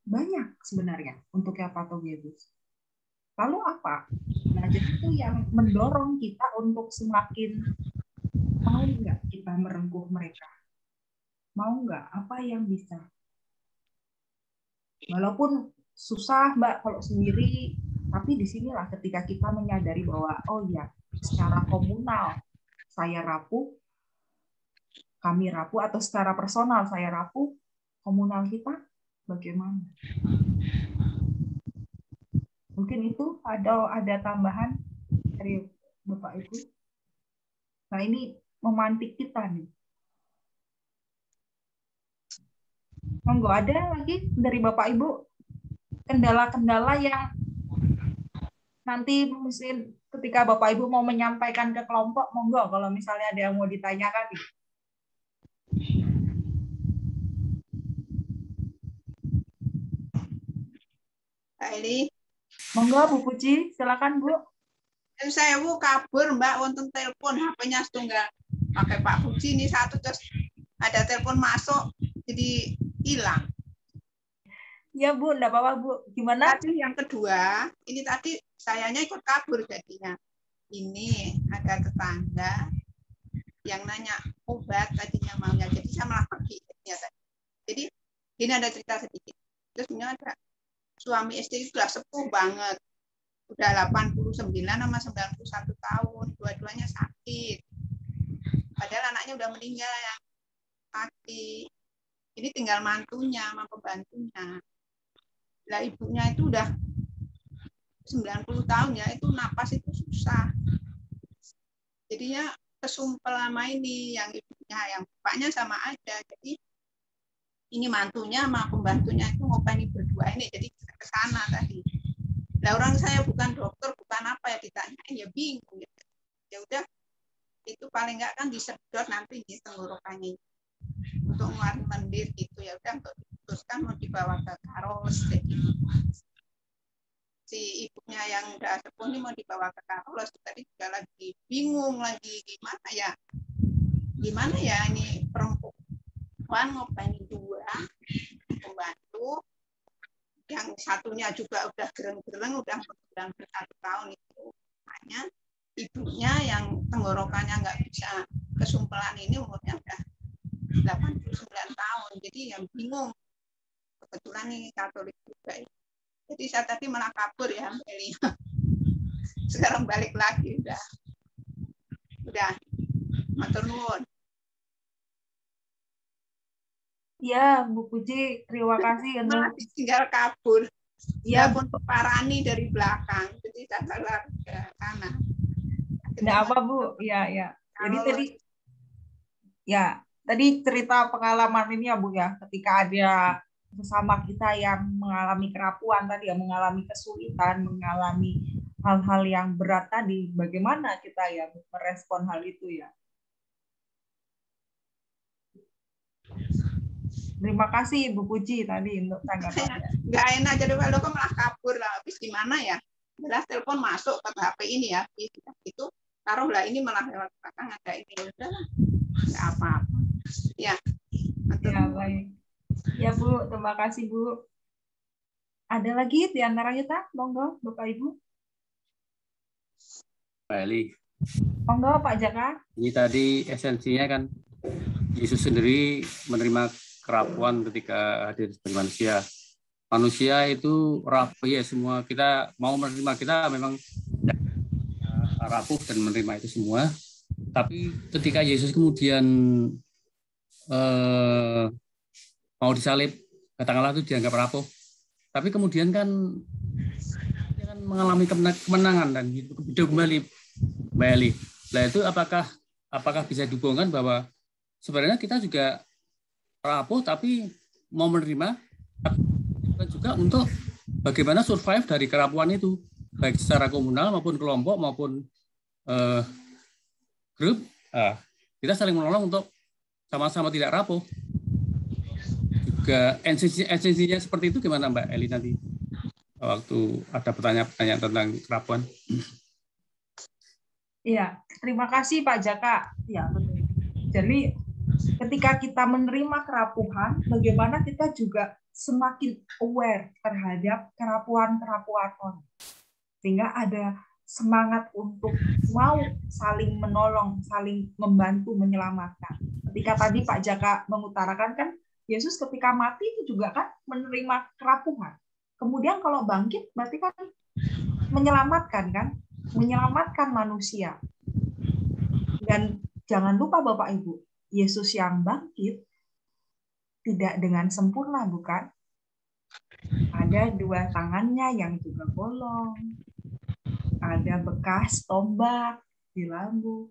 banyak sebenarnya untuk yang patogenis. Lalu apa? Nah, jadi itu yang mendorong kita untuk semakin mau nggak kita merengkuh mereka? Mau nggak? Apa yang bisa? Walaupun susah, Mbak, kalau sendiri, tapi disinilah ketika kita menyadari bahwa, oh ya, secara komunal saya rapuh, kami rapuh, atau secara personal saya rapuh, komunal kita bagaimana? Mungkin itu ada tambahan dari Bapak Ibu. Nah, ini memantik kita nih. Monggo, ada lagi dari Bapak Ibu kendala-kendala yang nanti mungkin ketika Bapak Ibu mau menyampaikan ke kelompok, monggo kalau misalnya ada yang mau ditanyakan. Eli. Monggo Bu Puji, silakan Bu. Saya Bu kabur Mbak wonten telepon HP-nya setunggal. Pakai Pak Puji ini satu terus ada telepon masuk jadi hilang. Ya Bu, enggak apa-apa Bu. Gimana? Tadi yang kedua, ini tadi sayanya ikut kabur jadinya. Ini ada tetangga yang nanya obat tadinya maunya, jadi saya malah pergi. Jadi ini ada cerita sedikit. Terus ini ada suami istri sudah sepuh banget, udah 89 sama 91 tahun, dua-duanya sakit. Padahal anaknya udah meninggal yang sakit. Ini tinggal mantunya sama pembantunya. Lah ibunya itu udah 90 tahun ya, itu napas itu susah. Jadinya kesumpel sama ini yang ibunya, yang bapaknya sama aja. Jadi ini mantunya sama pembantunya itu ngopeni berdua ini, jadi ke sana tadi. Lah orang saya bukan dokter, bukan apa ya, ditanyain ya bingung. Ya udah, itu paling enggak kan disedot nanti di tenggorokannya untuk ngeluarin lendir gitu, ya udah untuk diputuskan mau dibawa ke Karos. Jadi si ibunya yang udah sepuh ini mau dibawa ke Karos, tadi juga lagi bingung lagi gimana ya ini perempuan ngopeni dua pembantu, yang satunya juga udah gereng-gereng, udah 91 tahun itu. Makanya ibunya yang tenggorokannya nggak bisa kesumpelan ini umurnya udah 89 tahun. Jadi yang bingung. Kebetulan nih Katolik juga. Jadi saya tadi malah kabur ya, Meli. Sekarang balik lagi udah. Matur nuwun. Ya, Bu Puji, terima kasih untuk tinggal kabur. Ya, pun parani dari belakang, jadi saya lari ke sana. Nggak apa Bu, ya. Jadi tadi cerita pengalaman ini ya Bu ya, ketika ada sesama kita yang mengalami kerapuhan tadi ya, mengalami kesulitan, mengalami hal-hal yang berat tadi, bagaimana kita ya merespon hal itu ya. Terima kasih Bu Puji tadi untuk tanggapannya. Nggak enak jadi kalau kok malah kabur lah, habis gimana ya? Jelas telepon masuk ke HP ini ya, itu taruhlah ini malah lewat belakang ada ini, udah nggak apa-apa. Ya, baik. Ya Bu, terima kasih Bu. Ada lagi di antara kita, monggo Bapak Ibu. Pak Eli. Monggo Pak Jaka. Ini tadi esensinya kan Yesus sendiri menerima kerapuan ketika hadir sebagai manusia. Manusia itu rapuh ya, semua kita mau menerima, kita memang rapuh dan menerima itu semua. Tapi ketika Yesus kemudian mau disalib, katakanlah itu dianggap rapuh. Tapi kemudian kan dia kan mengalami kemenangan dan hidup kembali. Nah itu apakah bisa dihubungkan bahwa sebenarnya kita juga rapuh tapi mau menerima, tapi juga untuk bagaimana survive dari kerapuhan itu, baik secara komunal maupun kelompok maupun grup. Kita saling menolong untuk sama-sama tidak rapuh. Juga esensinya seperti itu gimana Mbak Eli nanti waktu ada pertanyaan-pertanyaan tentang kerapuhan? Iya, terima kasih Pak Jaka. Ya, betul. Jadi ketika kita menerima kerapuhan, bagaimana kita juga semakin aware terhadap kerapuhan-kerapuhan orang. Sehingga ada semangat untuk mau saling menolong, saling membantu, menyelamatkan. Ketika tadi Pak Jaka mengutarakan kan, Yesus ketika mati itu juga kan menerima kerapuhan. Kemudian kalau bangkit berarti kan menyelamatkan kan? Menyelamatkan manusia. Dan jangan lupa Bapak Ibu, Yesus yang bangkit tidak dengan sempurna, bukan? Ada dua tangannya yang juga bolong. Ada bekas tombak di lambung.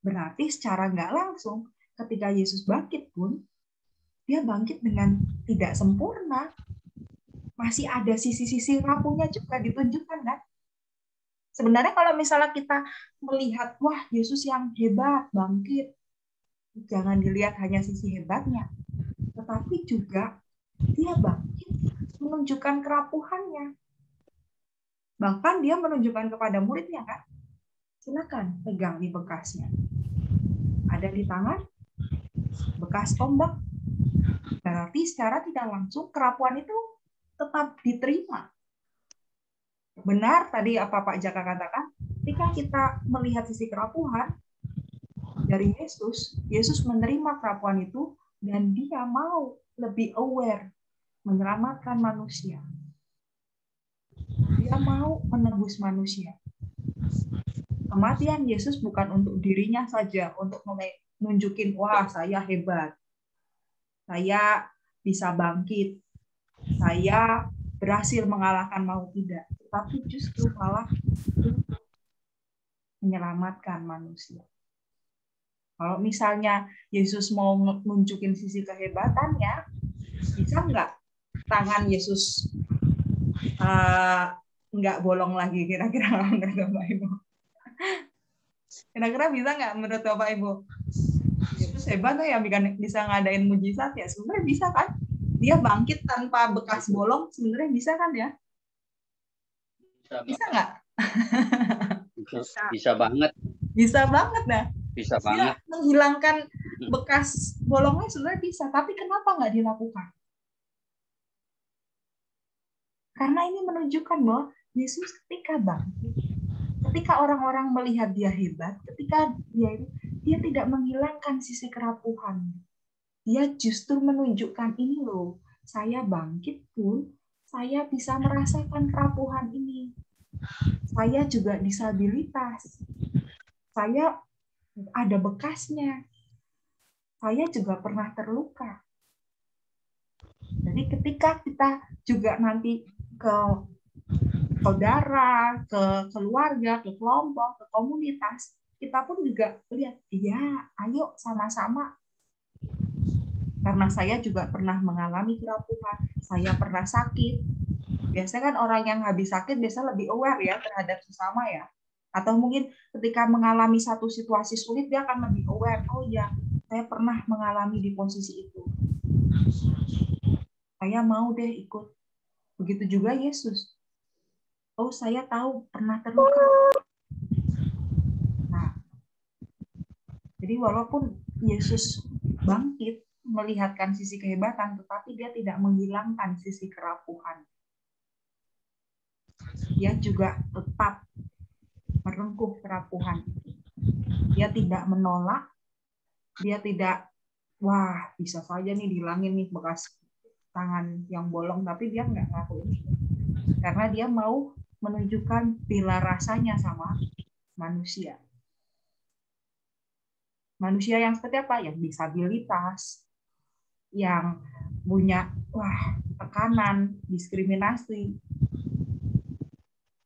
Berarti secara nggak langsung ketika Yesus bangkit pun, dia bangkit dengan tidak sempurna. Masih ada sisi-sisi rapuhnya juga ditunjukkan, kan? Sebenarnya kalau misalnya kita melihat, wah Yesus yang hebat, bangkit, jangan dilihat hanya sisi hebatnya, tetapi juga dia bangkit menunjukkan kerapuhannya. Bahkan dia menunjukkan kepada muridnya, kan? Silakan pegang di bekasnya. Ada di tangan, bekas tombak. Berarti secara tidak langsung kerapuhan itu tetap diterima. Benar tadi apa Pak Jaka katakan, ketika kita melihat sisi kerapuhan dari Yesus, Yesus menerima kerapuhan itu dan dia mau lebih aware menyelamatkan manusia. Dia mau menebus manusia. Kematian Yesus bukan untuk dirinya saja, untuk menunjukin, wah saya hebat, saya bisa bangkit, saya berhasil mengalahkan maut, tidak. Tetapi justru malah menyelamatkan manusia. Kalau misalnya Yesus mau nunjukin sisi kehebatannya, bisa nggak tangan Yesus nggak bolong lagi, kira-kira menurut Bapak Ibu? Kira-kira bisa nggak menurut Bapak Ibu? Yesus hebat tuh ya, bisa ngadain mujizat ya. Sebenarnya bisa kan? Dia bangkit tanpa bekas bolong, sebenarnya bisa kan ya? Bisa nggak? Bisa banget. Bisa banget nah. Bisa Dia banget. menghilangkan bekas bolongnya sebenarnya bisa, tapi kenapa nggak dilakukan? Karena ini menunjukkan bahwa Yesus ketika bangkit, ketika orang-orang melihat dia hebat, ketika dia tidak menghilangkan sisi kerapuhan. Dia justru menunjukkan, ini loh, saya bangkit pun, saya bisa merasakan kerapuhan ini. Saya juga disabilitas. Saya ada bekasnya. Saya juga pernah terluka. Jadi ketika kita juga nanti ke saudara, ke keluarga, ke kelompok, ke komunitas, kita pun juga lihat, ya, ayo sama-sama. Karena saya juga pernah mengalami kerapuhan, saya pernah sakit. Biasanya kan orang yang habis sakit biasa lebih aware ya terhadap sesama ya. Atau mungkin ketika mengalami satu situasi sulit, dia akan lebih aware. Oh ya, saya pernah mengalami di posisi itu. Saya mau deh ikut. Begitu juga Yesus. Oh, saya tahu pernah terluka. Nah, jadi walaupun Yesus bangkit, melihatkan sisi kehebatan, tetapi dia tidak menghilangkan sisi kerapuhan. Dia juga tetap merengkuh kerapuhan. Dia tidak menolak, dia tidak, wah bisa saja nih dihilangin nih bekas tangan yang bolong, tapi dia nggak ngakuin itu. Karena dia mau menunjukkan bila rasanya sama manusia. Manusia yang seperti apa? Yang disabilitas, yang punya tekanan, diskriminasi.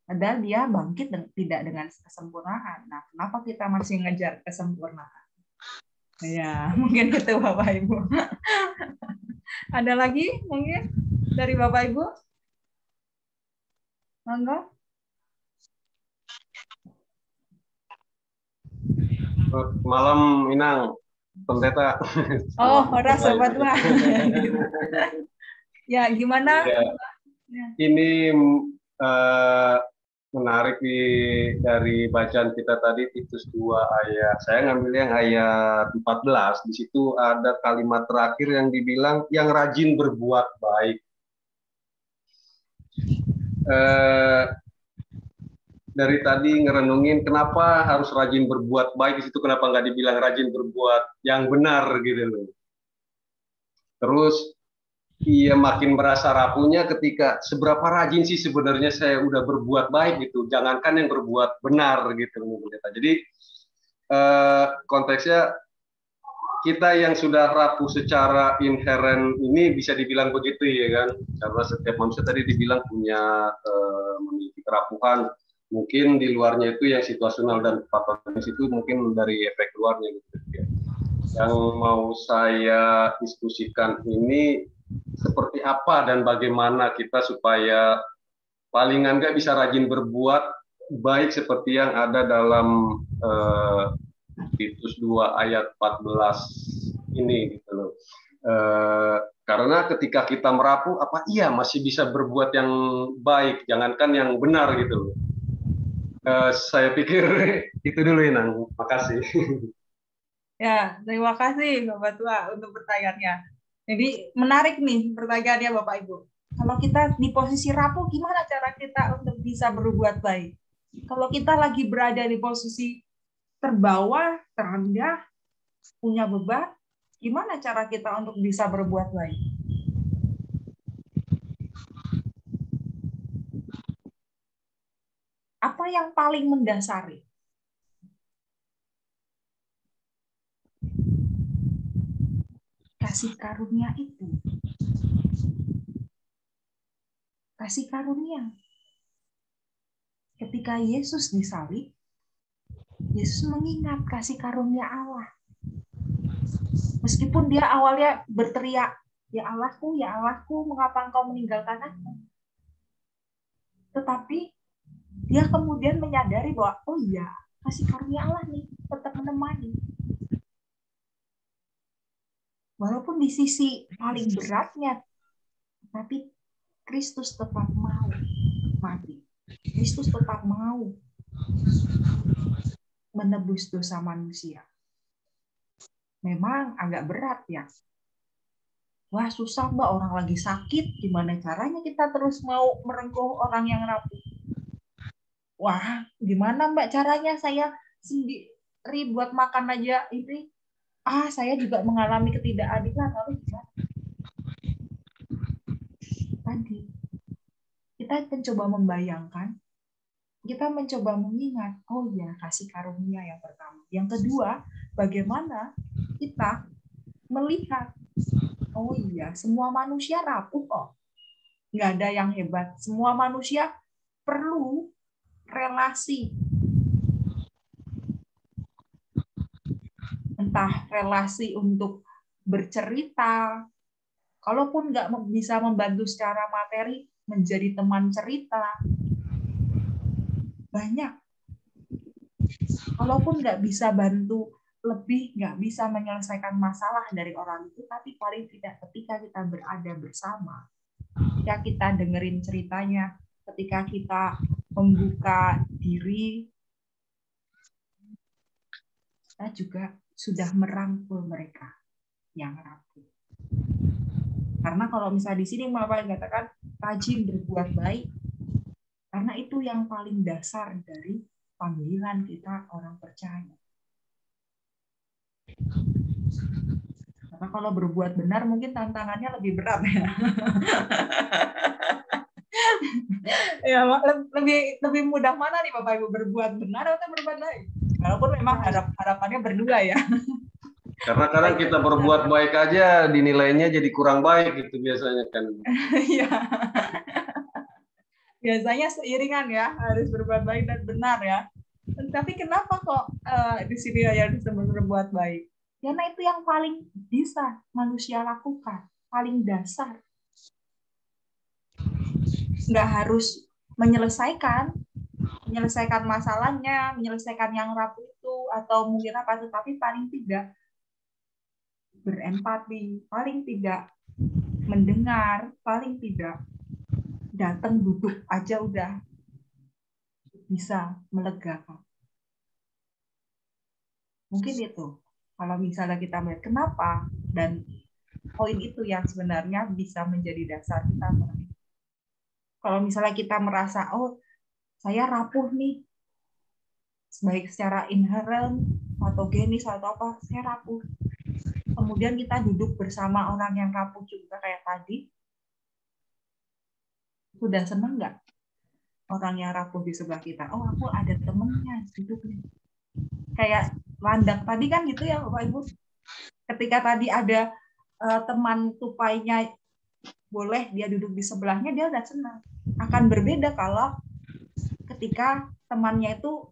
Padahal dia bangkit tidak dengan kesempurnaan. Nah, kenapa kita masih ngejar kesempurnaan? Ya, mungkin itu Bapak Ibu. Ada lagi mungkin dari Bapak Ibu? Monggo. Malam Inang, Pendeta. Oh, ora sobat mah. Ya, gimana? Ya. Ini menarik dari bacaan kita tadi Titus 2 ayat. Saya ngambil yang ayat 14. Di situ ada kalimat terakhir yang dibilang yang rajin berbuat baik. Dari tadi ngerenungin kenapa harus rajin berbuat baik, di situ kenapa nggak dibilang rajin berbuat yang benar gitu loh. Terus ia makin merasa rapuhnya ketika seberapa rajin sih sebenarnya saya udah berbuat baik gitu, jangankan yang berbuat benar gitu. Jadi konteksnya kita yang sudah rapuh secara inheren ini bisa dibilang begitu ya kan? Karena setiap manusia tadi dibilang punya memiliki kerapuhan. Mungkin di luarnya itu yang situasional dan patogenis itu mungkin dari efek luarnya gitu ya. Yang mau saya diskusikan ini seperti apa dan bagaimana kita supaya palingan nggak bisa rajin berbuat baik seperti yang ada dalam Titus 2 ayat 14 ini gitu loh. Karena ketika kita merapuh, apa iya masih bisa berbuat yang baik, jangankan yang benar gitu loh. Saya pikir itu dulu Inang. Makasih. Ya, terima kasih Bapak Tua untuk pertanyaannya. Jadi menarik nih pertanyaannya Bapak Ibu. Kalau kita di posisi rapuh, gimana cara kita untuk bisa berbuat baik? Kalau kita lagi berada di posisi terbawah, terendah, punya beban, gimana cara kita untuk bisa berbuat baik? Apa yang paling mendasari? Kasih karunia itu. Kasih karunia. Ketika Yesus disalib, Yesus mengingat kasih karunia Allah. Meskipun dia awalnya berteriak, ya Allahku, mengapa engkau meninggalkan aku? Tetapi dia kemudian menyadari bahwa, oh iya, kasih karunia Allah nih tetap menemani. Walaupun di sisi paling beratnya, tapi Kristus tetap mau mati. Kristus tetap mau menebus dosa manusia. Memang agak berat ya. Wah susah Mbak, orang lagi sakit, gimana caranya kita terus mau merengkuh orang yang rapuh? Wah, gimana Mbak caranya saya sendiri buat makan aja ini? Saya juga mengalami ketidakadilan, lalu gimana? Tadi kita mencoba membayangkan, kita mencoba mengingat, oh ya kasih karunia yang pertama. Yang kedua, bagaimana kita melihat, oh iya semua manusia rapuh kok, nggak ada yang hebat. Semua manusia perlu relasi, entah relasi untuk bercerita, kalaupun nggak bisa membantu secara materi, menjadi teman cerita, banyak. Kalaupun nggak bisa bantu lebih, nggak bisa menyelesaikan masalah dari orang itu, tapi paling tidak ketika kita berada bersama, ketika kita dengerin ceritanya, ketika kita membuka diri, kita juga sudah merangkul mereka yang rapuh. Karena kalau misalnya di sini Bapak katakan rajin berbuat baik, karena itu yang paling dasar dari panggilan kita orang percaya. Karena kalau berbuat benar mungkin tantangannya lebih berat ya. Ya, lebih mudah mana nih Bapak Ibu, berbuat benar atau berbuat baik? Walaupun memang harapannya berdua ya. Karena kadang kita berbuat baik aja dinilainya jadi kurang baik gitu biasanya kan. Iya. Biasanya seiringan ya, harus berbuat baik dan benar ya. Tapi kenapa kok di sini ya disebut berbuat baik? Karena itu yang paling bisa manusia lakukan, paling dasar. Nggak harus menyelesaikan masalahnya, menyelesaikan yang rapuh itu, atau mungkin apa, tetapi paling tidak berempati, paling tidak mendengar, paling tidak datang duduk aja udah bisa melegakan. Mungkin itu, kalau misalnya kita melihat kenapa, dan poin itu yang sebenarnya bisa menjadi dasar kita. Kalau misalnya kita merasa, oh saya rapuh nih, baik secara inheren, patogenis atau apa, saya rapuh. Kemudian kita duduk bersama orang yang rapuh juga kayak tadi, sudah senang nggak orang yang rapuh di sebelah kita? Oh aku ada temennya duduk nih. Kayak landak tadi kan gitu ya Bapak Ibu. Ketika tadi ada teman tupainya boleh dia duduk di sebelahnya, dia udah senang. Akan berbeda kalau ketika temannya itu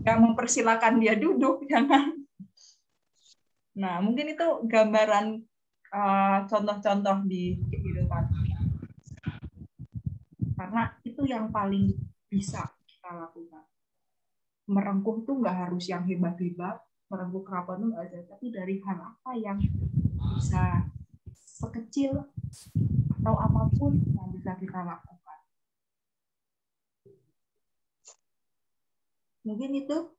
nggak mempersilahkan dia duduk, jangan. Nah, mungkin itu gambaran contoh-contoh di kehidupan. Karena itu yang paling bisa kita lakukan. Merengkuh itu nggak harus yang hebat-hebat, merengkuh kerabat itu nggak ada, tapi dari hal apa yang bisa sekecil atau apapun yang bisa kita lakukan. Mungkin itu.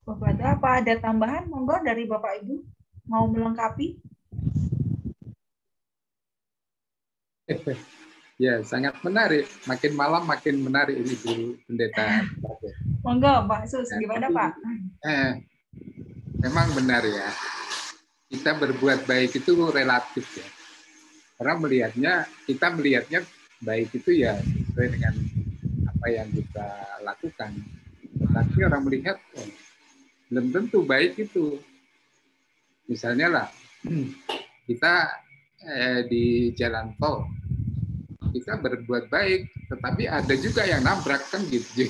Bapak, apa ada tambahan? Monggo dari Bapak Ibu mau melengkapi? Ya, sangat menarik. Makin malam makin menarik ini Bu Pendeta. Monggo Pak Sus, gimana Pak? Memang benar ya. Kita berbuat baik itu relatif ya. Orang kita melihatnya baik itu ya sesuai dengan apa yang kita lakukan. Tetapi orang melihat, belum tentu baik itu. Misalnya lah, kita di jalan tol, kita berbuat baik, tetapi ada juga yang nabrak kan gitu.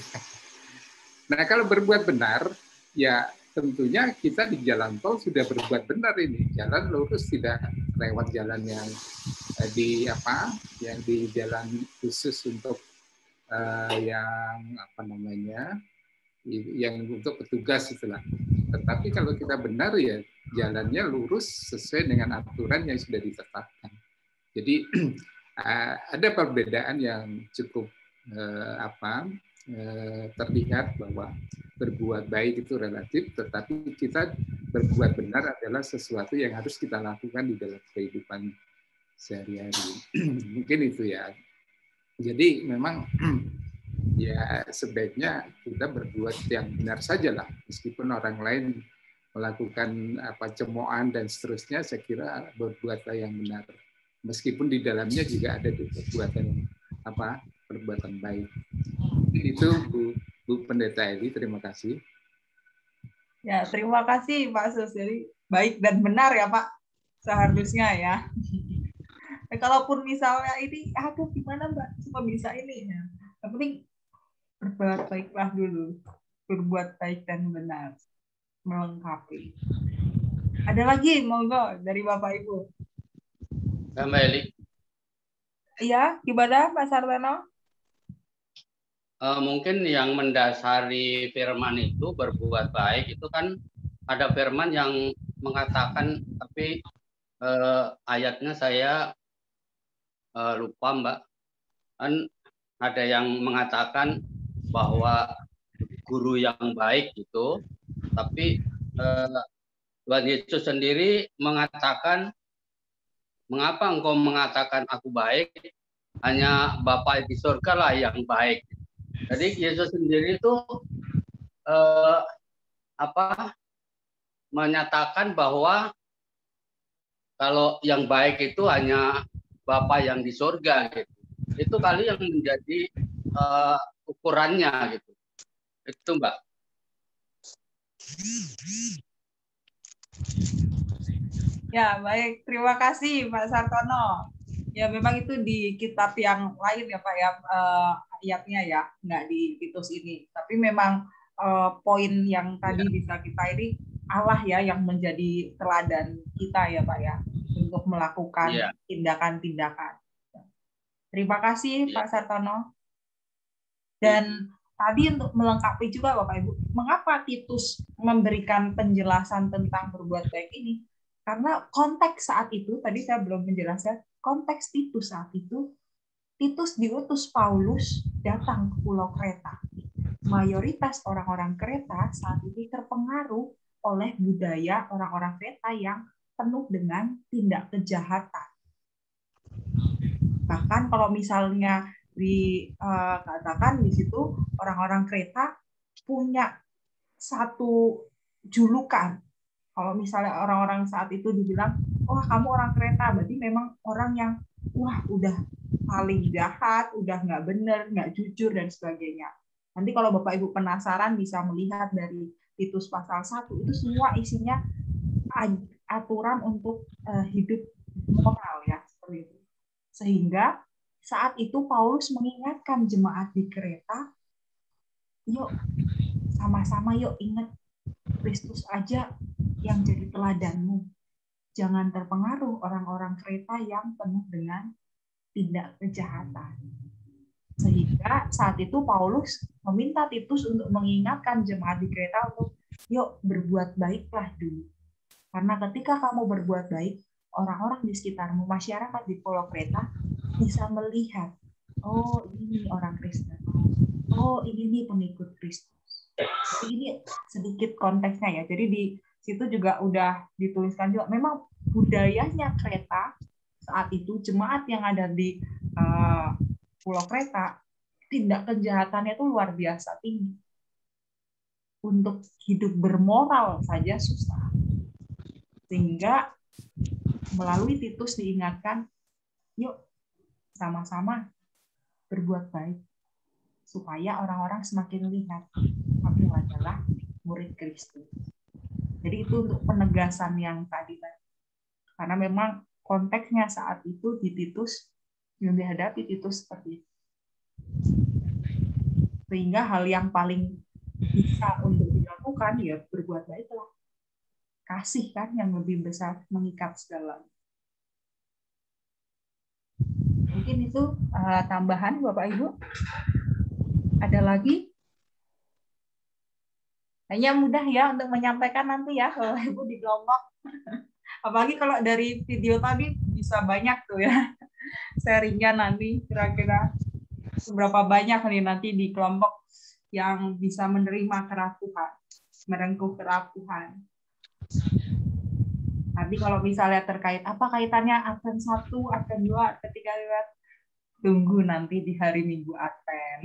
Nah kalau berbuat benar, ya tentunya kita di jalan tol sudah berbuat benar ini. Jalan lurus, tidak lewat jalan yang di jalan khusus untuk yang untuk petugas itulah. Tetapi kalau kita benar ya jalannya lurus sesuai dengan aturan yang sudah ditetapkan. Jadi ada perbedaan yang cukup terlihat bahwa berbuat baik itu relatif, tetapi kita berbuat benar adalah sesuatu yang harus kita lakukan di dalam kehidupan sehari-hari. Mungkin itu ya. Jadi memang ya sebaiknya kita berbuat yang benar saja lah, meskipun orang lain melakukan cemoohan dan seterusnya, saya kira berbuatlah yang benar, meskipun di dalamnya juga ada perbuatan baik. Itu Bu Pendeta Eli, terima kasih. Ya, terima kasih Pak Sus. Jadi baik dan benar ya Pak, seharusnya ya. Kalaupun misalnya ini, aduh gimana Mbak, cuma bisa ini. Ya. Yang penting berbuat baiklah dulu, berbuat baik dan benar, melengkapi. Ada lagi monggo dari Bapak Ibu. Mbak Eli. Iya, gimana Pak Sartono? Mungkin yang mendasari firman itu berbuat baik itu kan ada firman yang mengatakan, tapi ayatnya saya lupa Mbak. Kan ada yang mengatakan bahwa guru yang baik itu, tapi Tuhan Yesus sendiri mengatakan, mengapa engkau mengatakan aku baik? Hanya Bapa di surga lah yang baik. Jadi Yesus sendiri itu menyatakan bahwa kalau yang baik itu hanya Bapa yang di surga gitu. Itu kali yang menjadi ukurannya gitu. Itu Mbak. Ya, baik. Terima kasih Pak Sartono. Ya, memang itu di kitab yang lain ya Pak ya, ayatnya ya, nggak di Titus ini. Tapi memang poin yang tadi bisa kita ini, Allah ya yang menjadi teladan kita ya Pak ya, untuk melakukan tindakan-tindakan. Terima kasih Pak Sartono. Dan tadi untuk melengkapi juga Bapak Ibu, mengapa Titus memberikan penjelasan tentang berbuat baik ini? Karena konteks saat itu, tadi saya belum menjelaskan, konteks Titus saat itu, Titus diutus Paulus datang ke Pulau Kreta. Mayoritas orang-orang Kreta saat ini terpengaruh oleh budaya orang-orang Kreta yang penuh dengan tindak kejahatan. Bahkan kalau misalnya dikatakan di situ orang-orang Kreta punya satu julukan. Kalau misalnya orang-orang saat itu dibilang, wah kamu orang Kreta, berarti memang orang yang wah udah paling jahat, udah nggak benar, nggak jujur dan sebagainya. Nanti kalau Bapak Ibu penasaran bisa melihat dari Titus pasal 1 itu semua isinya aturan untuk hidup moral ya seperti itu. Sehingga saat itu Paulus mengingatkan jemaat di Kreta, yuk sama-sama yuk ingat Kristus aja yang jadi teladanmu. Jangan terpengaruh orang-orang Kreta yang penuh dengan tindak kejahatan. Sehingga saat itu Paulus meminta Titus untuk mengingatkan jemaat di Kreta untuk yuk berbuat baiklah dulu. Karena ketika kamu berbuat baik, orang-orang di sekitarmu, masyarakat di Pulau Kreta bisa melihat, oh ini orang Kristen, oh ini pengikut Kristus. Jadi ini sedikit konteksnya ya. Jadi di situ juga udah dituliskan juga, memang budayanya Kreta saat itu, jemaat yang ada di Pulau Kreta, tindak kejahatannya itu luar biasa tinggi. Untuk hidup bermoral saja susah. Sehingga melalui Titus diingatkan, yuk sama-sama berbuat baik supaya orang-orang semakin lihat kamu adalah murid Kristus. Jadi itu untuk penegasan yang tadi. Karena memang konteksnya saat itu di Titus, yang dihadapi Titus seperti itu. Sehingga hal yang paling bisa untuk dilakukan ya berbuat baiklah. Kasih kan yang lebih besar mengikat segala. Mungkin itu tambahan Bapak Ibu. Ada lagi? Hanya mudah ya untuk menyampaikan nanti ya Bapak Ibu di kelompok. Apalagi kalau dari video tadi bisa banyak tuh ya. Sharingnya nanti kira-kira seberapa banyak nih nanti di kelompok yang bisa menerima kerapuhan, merengkuh kerapuhan. Nanti kalau misalnya terkait apa kaitannya Advent 1, Advent 2, Advent 3, tunggu nanti di hari Minggu Advent.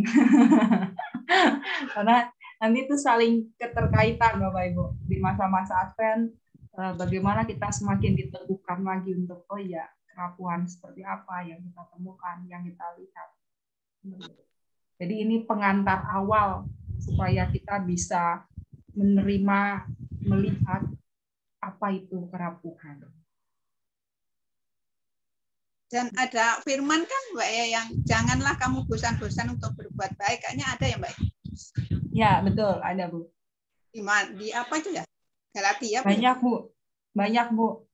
Karena nanti itu saling keterkaitan Bapak Ibu. Di masa-masa Advent, bagaimana kita semakin diteguhkan lagi untuk, oh ya, kerapuhan seperti apa yang kita temukan, yang kita lihat. Jadi ini pengantar awal supaya kita bisa menerima, melihat apa itu kerapuhan. Dan ada firman kan Mbak ya yang janganlah kamu bosan-bosan untuk berbuat baik. Kayaknya ada ya Mbak? Ya betul ada Bu. Di apa itu ya? Galatia. Banyak Bu, banyak Bu.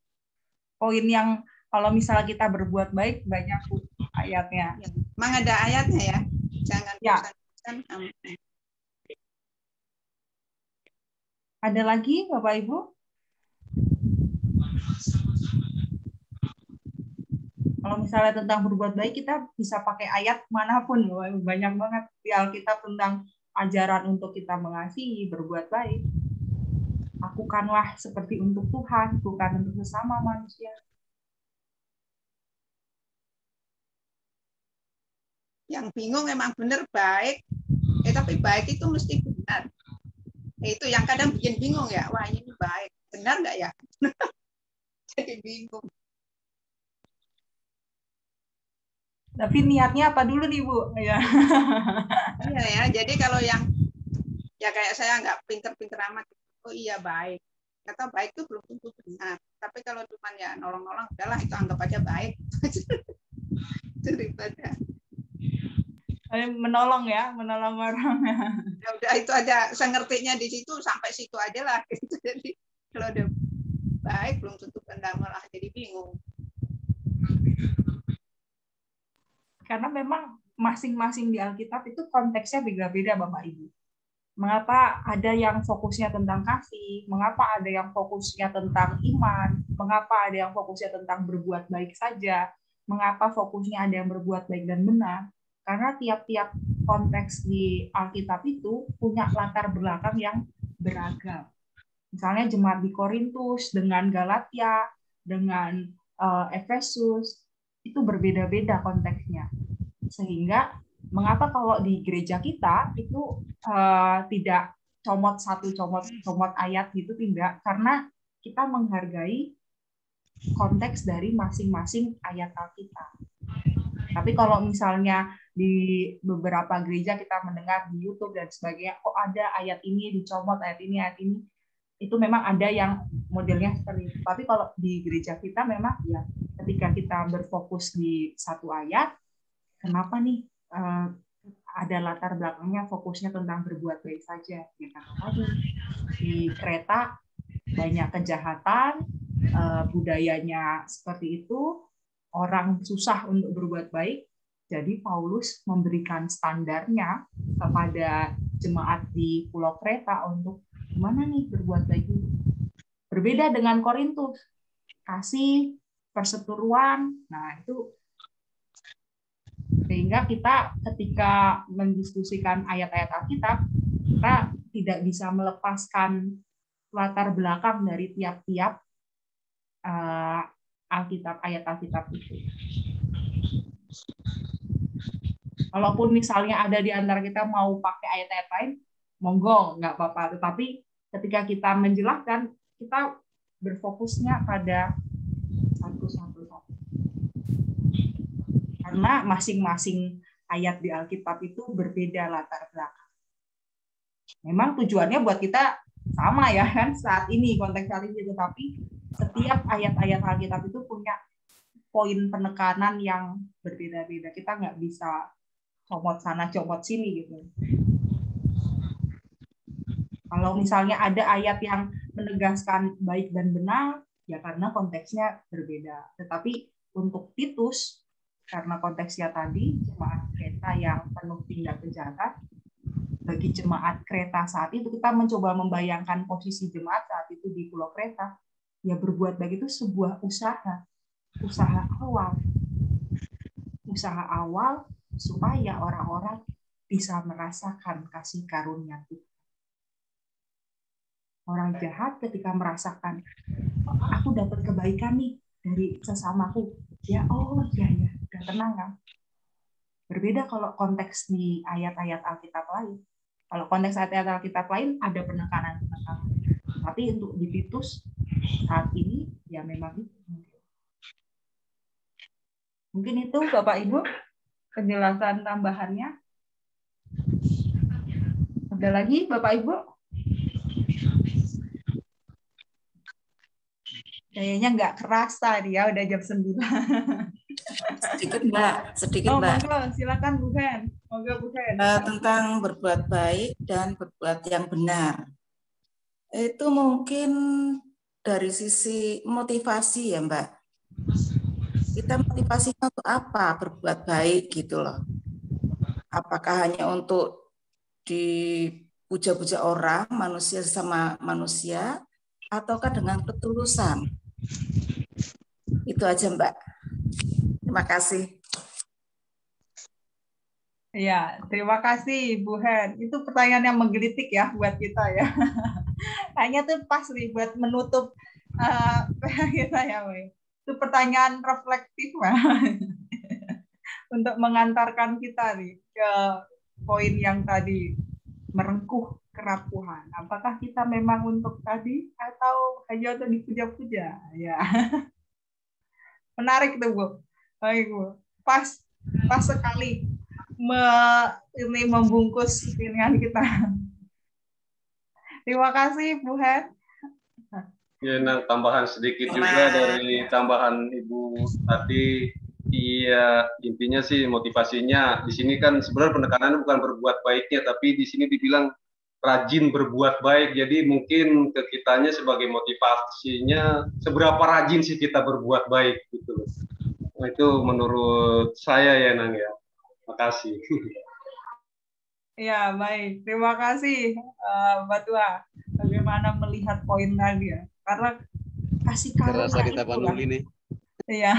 Poin yang kalau misalnya kita berbuat baik banyak Bu ayatnya. Ya, memang ada ayatnya ya. Jangan bosan-bosan. Ada lagi Bapak Ibu? Kalau misalnya tentang berbuat baik, kita bisa pakai ayat manapun. Banyak banget di Alkitab tentang ajaran untuk kita mengasihi, berbuat baik. Lakukanlah seperti untuk Tuhan, bukan untuk sesama manusia. Yang bingung memang benar baik, tapi baik itu mesti benar. Itu yang kadang bikin bingung ya. Wah ini baik, benar nggak ya? Jadi bingung. Tapi niatnya apa dulu nih Bu? Ya. Iya ya. Jadi kalau yang ya kayak saya nggak pinter-pinter amat. Oh iya baik. Kata baik itu belum tentu benar. Tapi kalau cuma ya nolong-nolong, udahlah itu anggap aja baik. Daripada menolong ya, menolong orang. Ya udah itu aja. Saya ngertinya di situ sampai situ aja lah. Gitu. Jadi kalau udah baik belum tentu benar, malah jadi bingung. Karena memang masing-masing di Alkitab itu konteksnya beda-beda Bapak Ibu. Mengapa ada yang fokusnya tentang kasih, mengapa ada yang fokusnya tentang iman, mengapa ada yang fokusnya tentang berbuat baik saja, mengapa fokusnya ada yang berbuat baik dan benar. Karena tiap-tiap konteks di Alkitab itu punya latar belakang yang beragam. Misalnya jemaat di Korintus dengan Galatia, dengan Efesus, itu berbeda-beda konteksnya. Sehingga mengapa kalau di gereja kita itu tidak comot satu comot ayat gitu, tidak, karena kita menghargai konteks dari masing-masing ayat Alkitab. Tapi kalau misalnya di beberapa gereja kita mendengar di YouTube dan sebagainya, kok ada ayat ini dicomot, ayat ini, itu memang ada yang modelnya seperti itu. Tapi kalau di gereja kita memang ya ketika kita berfokus di satu ayat, kenapa nih ada latar belakangnya fokusnya tentang berbuat baik saja. Ya karena tadi di Kreta banyak kejahatan, budayanya seperti itu, orang susah untuk berbuat baik. Jadi Paulus memberikan standarnya kepada jemaat di Pulau Kreta untuk gimana nih berbuat baik itu. Berbeda dengan Korintus, kasih, perseteruan. Nah, itu sehingga kita ketika mendiskusikan ayat-ayat Alkitab, kita tidak bisa melepaskan latar belakang dari tiap-tiap Alkitab, ayat Alkitab itu. Walaupun misalnya ada di antara kita mau pakai ayat-ayat lain, monggo, nggak apa-apa. Tetapi ketika kita menjelaskan, kita berfokusnya pada satu-satu. Karena masing-masing ayat di Alkitab itu berbeda latar belakang. Memang tujuannya buat kita sama ya kan saat ini konteks saat ini, tetapi setiap ayat-ayat Alkitab itu punya poin penekanan yang berbeda-beda. Kita nggak bisa comot sana, comot sini gitu. Kalau misalnya ada ayat yang menegaskan baik dan benar, ya karena konteksnya berbeda. Tetapi untuk Titus, karena konteksnya tadi, jemaat Kreta yang penuh tindak kejahatan, bagi jemaat Kreta saat itu, kita mencoba membayangkan posisi jemaat saat itu di Pulau Kreta, ya berbuat baik itu sebuah usaha awal supaya orang-orang bisa merasakan kasih karunia Tuhan. Orang jahat ketika merasakan, aku dapat kebaikan nih dari sesamaku, ya oh ya udah tenang kan. Berbeda kalau konteks di ayat-ayat Alkitab lain. Kalau konteks ayat-ayat Alkitab lain ada penekanan. Tapi untuk di Titus saat ini ya memang itu. Mungkin itu Bapak Ibu penjelasan tambahannya. Ada lagi Bapak Ibu? Kayaknya nggak kerasa dia udah jam 9. Sedikit Mbak, Mbak. Monggo, silakan Bu Hen. Monggo Bu Hen. Tentang berbuat baik dan berbuat yang benar. Itu mungkin dari sisi motivasi ya Mbak. Kita motivasinya untuk apa berbuat baik gitu loh. Apakah hanya untuk dipuja-puja orang, manusia sama manusia, ataukah dengan ketulusan? Itu aja Mbak. Terima kasih. Ya, terima kasih Bu Hen. Itu pertanyaan yang menggelitik ya buat kita ya. Kayaknya tuh pas nih buat menutup kita ya, Wei. Itu pertanyaan reflektif untuk mengantarkan kita nih ke poin yang tadi, merengkuh kerapuhan. Apakah kita memang untuk tadi atau hanya untuk dipuja-puja? Ya. Menarik tuh Bu. Baik Bu. Pas sekali ini membungkus pilihan kita. Terima kasih Bu Hen. Ya, nah, tambahan sedikit juga dari tambahan Ibu tadi. Iya, intinya sih motivasinya di sini kan sebenarnya penekanannya bukan berbuat baiknya, tapi di sini dibilang rajin berbuat baik. Jadi mungkin ke kitanya sebagai motivasinya seberapa rajin sih kita berbuat baik gitu. Nah, itu menurut saya ya Nang ya. Makasih. Ya, baik. Terima kasih Mbak Tua. Bagaimana melihat poin tadi ya? Karena kasih karunia terasa kita panuli nih. Iya.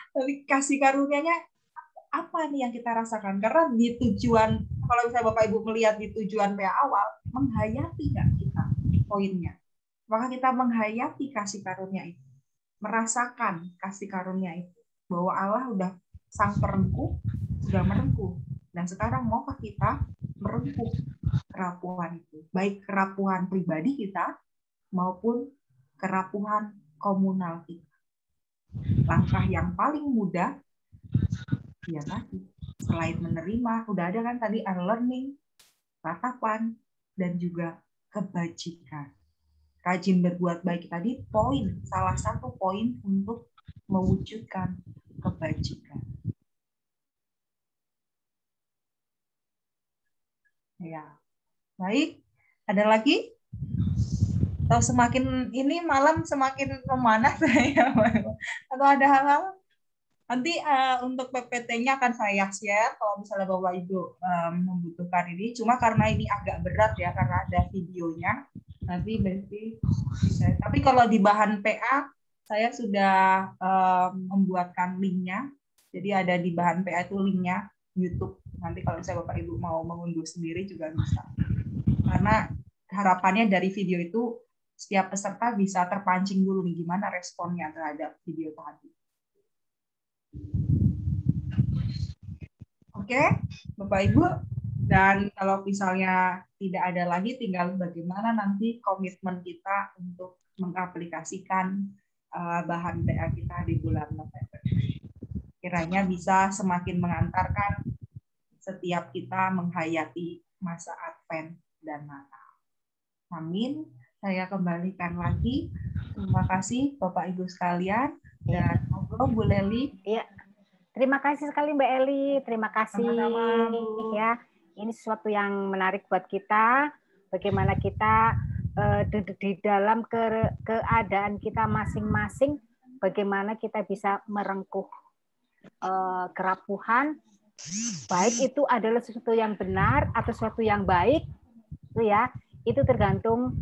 Tapi kasih karunianya apa nih yang kita rasakan? Karena di tujuan, kalau misalnya Bapak Ibu melihat di tujuan PA awal, menghayati nggak kita poinnya? Maka kita menghayati kasih karunia itu, merasakan kasih karunia itu, bahwa Allah udah sang perengkuh, sudah merengkuh, dan sekarang maukah kita merengkuh kerapuhan itu, baik kerapuhan pribadi kita maupun kerapuhan komunal kita. Langkah yang paling mudah ya tadi, selain menerima, udah ada kan tadi unlearning, ratapan, dan juga kebajikan. Rajin berbuat baik tadi salah satu poin untuk mewujudkan kebajikan. Ya, baik. Ada lagi? Atau semakin ini malam semakin memanas ya, atau ada hal-hal? Nanti untuk PPT-nya akan saya share kalau misalnya Bapak Ibu membutuhkan ini. Cuma karena ini agak berat ya karena ada videonya. Nanti berarti bisa. Tapi kalau di bahan PA saya sudah membuatkan linknya. Jadi ada di bahan PA itu linknya YouTube. Nanti kalau misalnya Bapak Ibu mau mengunduh sendiri juga bisa. Karena harapannya dari video itu setiap peserta bisa terpancing dulu nih gimana responnya terhadap video tadi. Oke, Bapak Ibu, dan kalau misalnya tidak ada lagi, tinggal bagaimana nanti komitmen kita untuk mengaplikasikan bahan PA kita di bulan November. Kiranya bisa semakin mengantarkan setiap kita menghayati masa Advent dan Natal. Amin. Saya kembalikan lagi. Terima kasih Bapak Ibu sekalian. Dan monggo Bu Leli. Iya. Terima kasih sekali Mbak Eli, terima kasih. Sama-sama, ya. Ini sesuatu yang menarik buat kita. Bagaimana kita di dalam keadaan kita masing-masing, bagaimana kita bisa merengkuh kerapuhan. Baik itu adalah sesuatu yang benar atau sesuatu yang baik, itu ya. Itu tergantung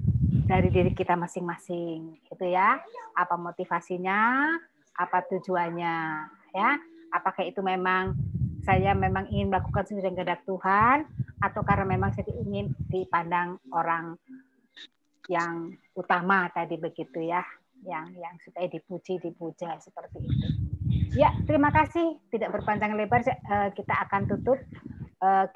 dari diri kita masing-masing, gitu ya. Apa motivasinya, apa tujuannya, ya. Apakah itu memang saya memang ingin melakukan sesuatu yang kehendak Tuhan, atau karena memang saya ingin dipandang orang yang utama tadi begitu ya, yang supaya dipuja seperti itu. Ya, terima kasih. Tidak berpanjang lebar, kita akan tutup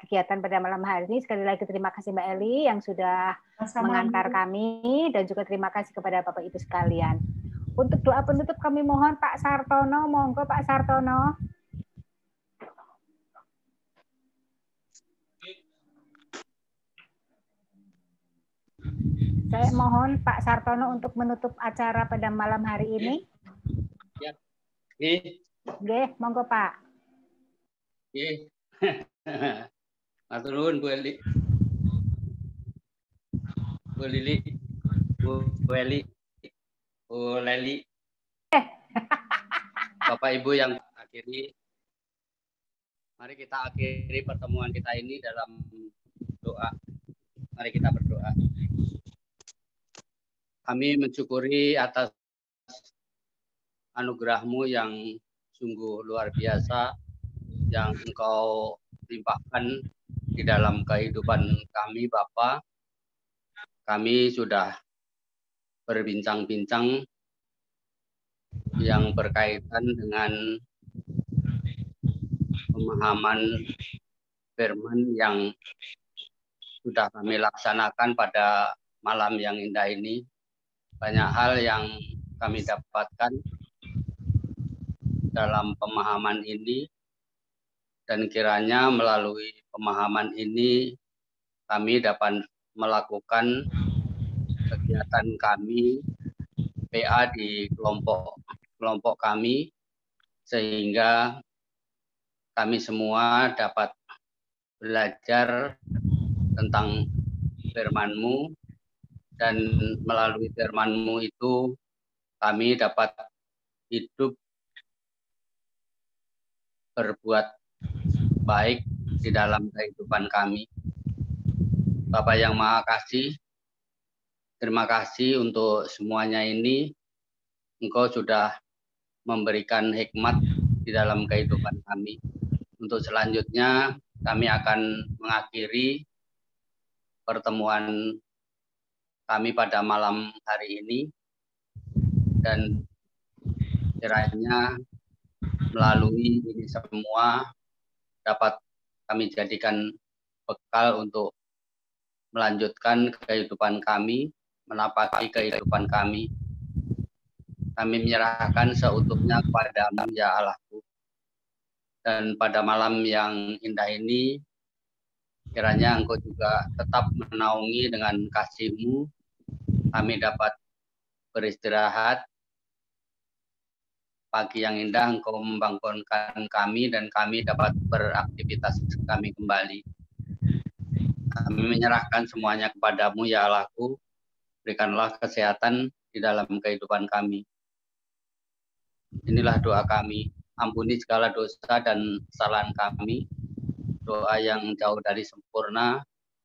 kegiatan pada malam hari ini. Sekali lagi terima kasih Mbak Eli yang sudah mengantar kami, dan juga terima kasih kepada Bapak Ibu sekalian. Untuk doa penutup kami mohon Pak Sartono, monggo Pak Sartono. Saya mohon Pak Sartono untuk menutup acara pada malam hari ini. Ya. Oke, monggo Pak. Oke. Matur nuwun Bu Eli. Bu Lili. Bu Eli. Bu Leli. Bapak Ibu yang akhiri, mari kita akhiri pertemuan kita ini dalam doa. Mari kita berdoa. Kami mensyukuri atas anugerah-Mu yang sungguh luar biasa, yang Engkau limpahkan di dalam kehidupan kami, Bapa. Kami sudah berbincang-bincang yang berkaitan dengan pemahaman firman yang sudah kami laksanakan pada malam yang indah ini. Banyak hal yang kami dapatkan dalam pemahaman ini, dan kiranya melalui pemahaman ini kami dapat melakukan kegiatan kami PA di kelompok kami, sehingga kami semua dapat belajar tentang firman-Mu, dan melalui firman-Mu itu kami dapat hidup berbuat baik di dalam kehidupan kami. Bapak yang Maha Kasih, terima kasih untuk semuanya ini. Engkau sudah memberikan hikmat di dalam kehidupan kami. Untuk selanjutnya, kami akan mengakhiri pertemuan kami pada malam hari ini. Dan kiranya melalui ini semua dapat kami jadikan bekal untuk melanjutkan kehidupan kami, menapaki kehidupan kami. Kami menyerahkan seutuhnya kepada-Mu ya Allahku. Dan pada malam yang indah ini, Kiranya Engkau juga tetap menaungi dengan kasih-Mu, kami dapat beristirahat. Pagi yang indah Engkau membangunkan kami dan kami dapat beraktivitas kami kembali. Kami menyerahkan semuanya kepada-Mu ya Allahku. Berikanlah kesehatan di dalam kehidupan kami. Inilah doa kami. Ampuni segala dosa dan kesalahan kami. Doa yang jauh dari sempurna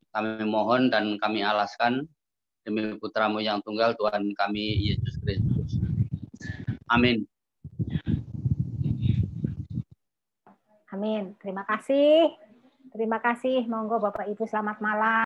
kami mohon dan kami alaskan demi Putra-Mu yang tunggal Tuhan kami Yesus Kristus. Amin. Amin. Terima kasih. Terima kasih. Monggo Bapak Ibu selamat malam.